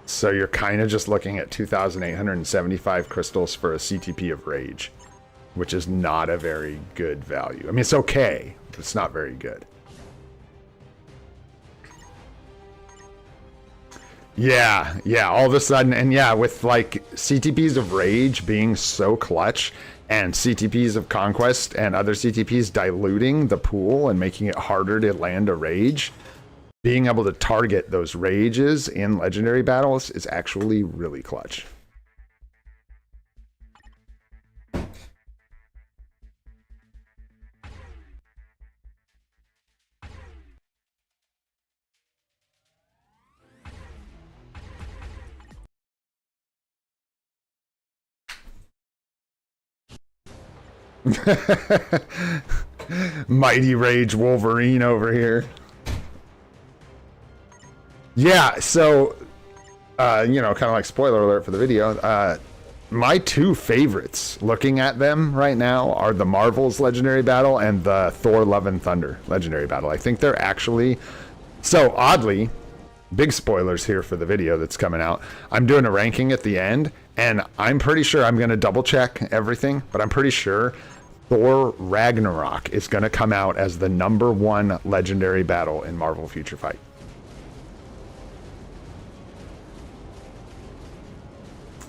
So you're kind of just looking at 2,875 crystals for a CTP of rage, which is not a very good value. I mean, it's okay, but it's not very good. Yeah, all of a sudden, and yeah, with like CTPs of rage being so clutch, and CTPs of conquest and other CTPs diluting the pool and making it harder to land a rage, being able to target those rages in legendary battles is actually really clutch. Mighty Rage Wolverine over here. Yeah, so, you know, kind of like spoiler alert for the video, my two favorites looking at them right now are the Marvel's Legendary Battle and the Thor Love and Thunder Legendary Battle. I think they're actually, so oddly, big spoilers here for the video that's coming out. I'm doing a ranking at the end, and I'm pretty sure, I'm going to double check everything, but I'm pretty sure Thor Ragnarok is going to come out as the #1 legendary battle in Marvel Future Fight.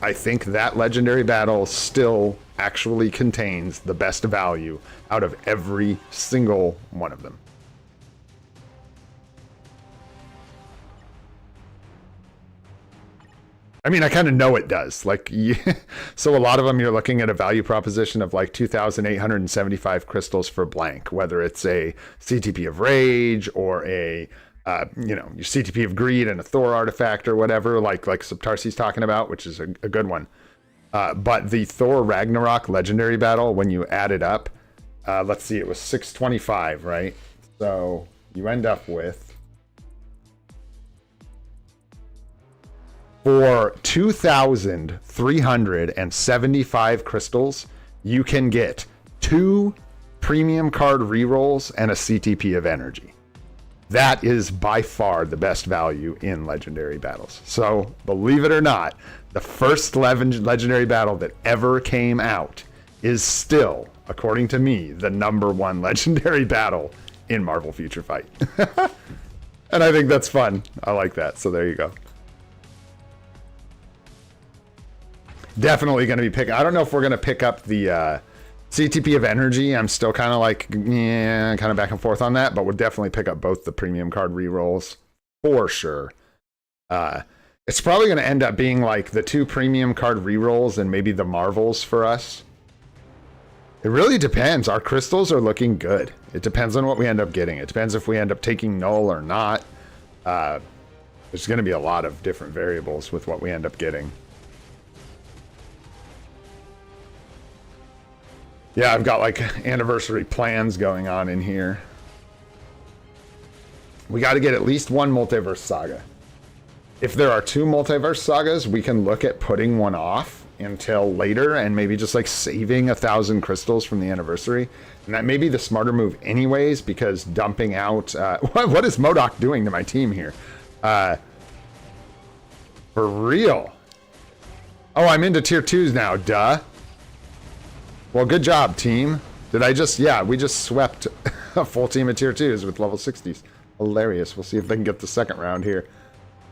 I think that legendary battle still actually contains the best value out of every single one of them. I mean, I kind of know it does. Like, so a lot of them, you're looking at a value proposition of like 2,875 crystals for blank, whether it's a CTP of Rage or a, you know, your CTP of Greed and a Thor artifact or whatever, like Subtarsi's talking about, which is a good one. But the Thor Ragnarok legendary battle, when you add it up, let's see, it was 625, right? So you end up with, for 2,375 crystals, you can get 2 premium card rerolls and a CTP of energy. That is by far the best value in legendary battles. So, believe it or not, the first legendary battle that ever came out is still, according to me, the #1 legendary battle in Marvel Future Fight. And I think that's fun. I like that. So there you go. Definitely going to be picking. I don't know if we're going to pick up the CTP of energy. I'm still kind of like, yeah, kind of back and forth on that, but we'll definitely pick up both the premium card rerolls for sure. It's probably going to end up being like the 2 premium card rerolls and maybe the Marvels for us. It really depends. Our crystals are looking good. It depends on what we end up getting. It depends if we end up taking null or not. There's going to be a lot of different variables with what we end up getting. Yeah, I've got like anniversary plans going on in here. We got to get at least 1 multiverse saga. If there are 2 multiverse sagas, we can look at putting one off until later and maybe just like saving 1,000 crystals from the anniversary. And that may be the smarter move anyways, because dumping out... what is MODOK doing to my team here? For real. Oh, I'm into tier 2s now, duh. Well, good job, team. Did I just... Yeah, we just swept a full team of tier 2s with level 60s. Hilarious. We'll see if they can get the second round here.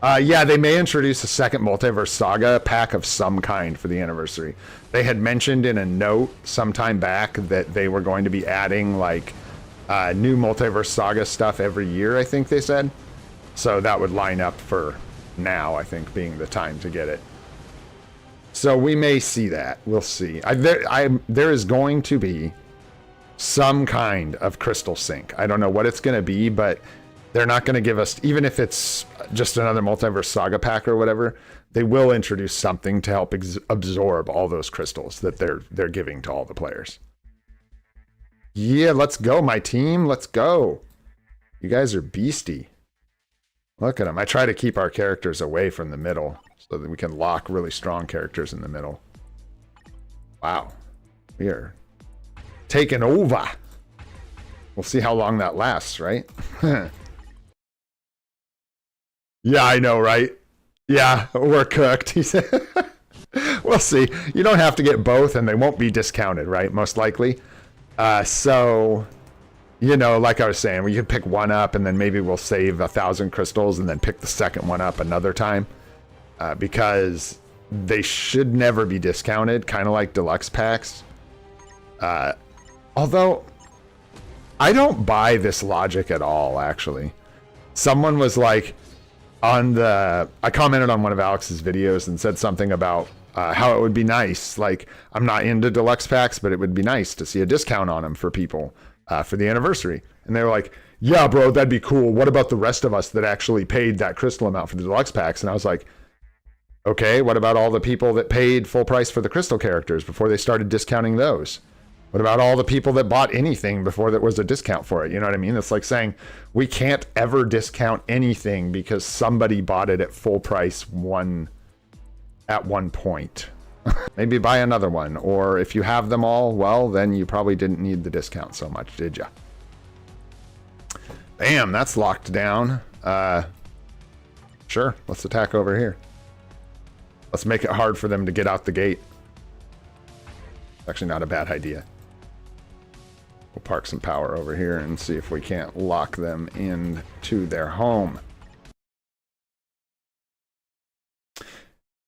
Yeah, they may introduce a second Multiverse Saga pack of some kind for the anniversary. They had mentioned in a note sometime back that they were going to be adding, like, new Multiverse Saga stuff every year, I think they said. So that would line up for now, I think, being the time to get it. So we may see that. We'll see. There is going to be some kind of crystal sync. I don't know what it's going to be, but they're not going to give us, even if it's just another Multiverse Saga pack or whatever, they will introduce something to help absorb all those crystals that they're giving to all the players. Yeah, let's go, my team. Let's go. You guys are beastie. Look at them. I try to keep our characters away from the middle so that we can lock really strong characters in the middle. Wow. We are taking over. We'll see how long that lasts, right? Yeah, I know, right? Yeah, we're cooked. He said. We'll see. You don't have to get both, and they won't be discounted, right? Most likely. So, you know, like I was saying, we can pick one up, and then maybe we'll save 1,000 crystals, and then pick the second one up another time, because they should never be discounted, kind of like deluxe packs. Although, I don't buy this logic at all, actually. Someone was like, I commented on one of Alex's videos and said something about how it would be nice. Like, I'm not into deluxe packs, but it would be nice to see a discount on them for people for the anniversary. And they were like, yeah, bro, that'd be cool. What about the rest of us that actually paid that crystal amount for the deluxe packs? And I was like, okay, what about all the people that paid full price for the crystal characters before they started discounting those? What about all the people that bought anything before there was a discount for it? You know what I mean? It's like saying we can't ever discount anything because somebody bought it at full price at one point. Maybe buy another one. Or if you have them all, well, then you probably didn't need the discount so much, did you? Bam, that's locked down. Sure, let's attack over here. Let's make it hard for them to get out the gate. Actually not a bad idea. We'll park some power over here and see if we can't lock them into their home.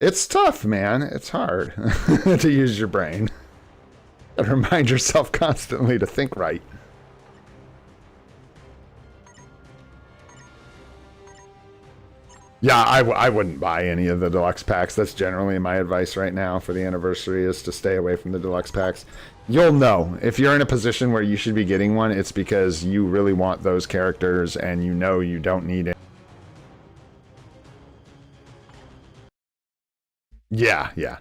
It's tough, man. It's hard to use your brain. And remind yourself constantly to think right. Yeah, I wouldn't buy any of the deluxe packs. That's generally my advice right now for the anniversary, is to stay away from the deluxe packs. You'll know. If you're in a position where you should be getting one, it's because you really want those characters and you know you don't need it. Yeah.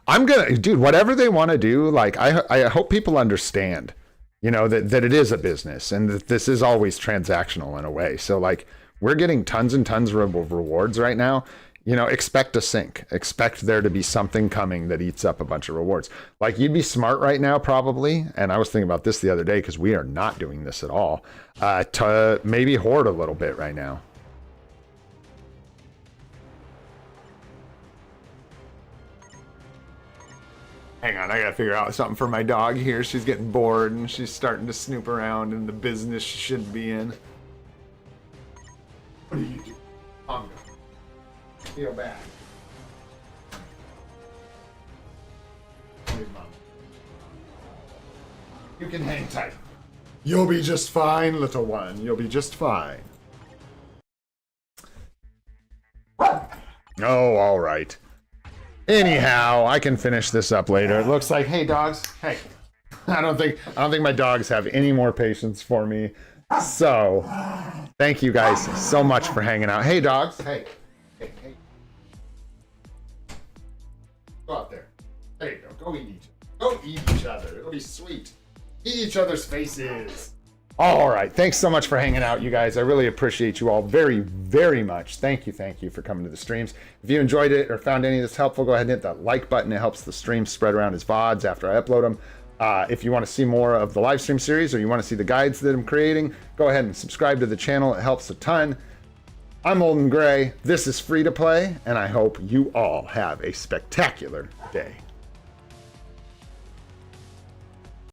I'm gonna, dude, whatever they want to do, like, I hope people understand, you know, that it is a business and that this is always transactional in a way. So, like, we're getting tons and tons of rewards right now. You know, expect a sync. Expect there to be something coming that eats up a bunch of rewards. Like, you'd be smart right now, probably, and I was thinking about this the other day because we are not doing this at all, to maybe hoard a little bit right now. Hang on, I gotta figure out something for my dog here. She's getting bored and she's starting to snoop around in the business she shouldn't be in. What do you do? Calm down. Feel bad. You can hang tight. You'll be just fine, little one. You'll be just fine. Oh, all right. Anyhow, I can finish this up later. It looks like, hey, dogs. Hey, I don't think my dogs have any more patience for me. So, thank you guys so much for hanging out. Hey, dogs. Hey. Go out there. There you go. Go eat each other. Go eat each other. It'll be sweet. Eat each other's faces. All right. Thanks so much for hanging out, you guys. I really appreciate you all very, very much. Thank you for coming to the streams. If you enjoyed it or found any of this helpful, go ahead and hit that like button. It helps the stream spread around as VODs after I upload them. If you want to see more of the live stream series or you want to see the guides that I'm creating, go ahead and subscribe to the channel. It helps a ton. I'm Olden Gray. This is Free to Play, and I hope you all have a spectacular day.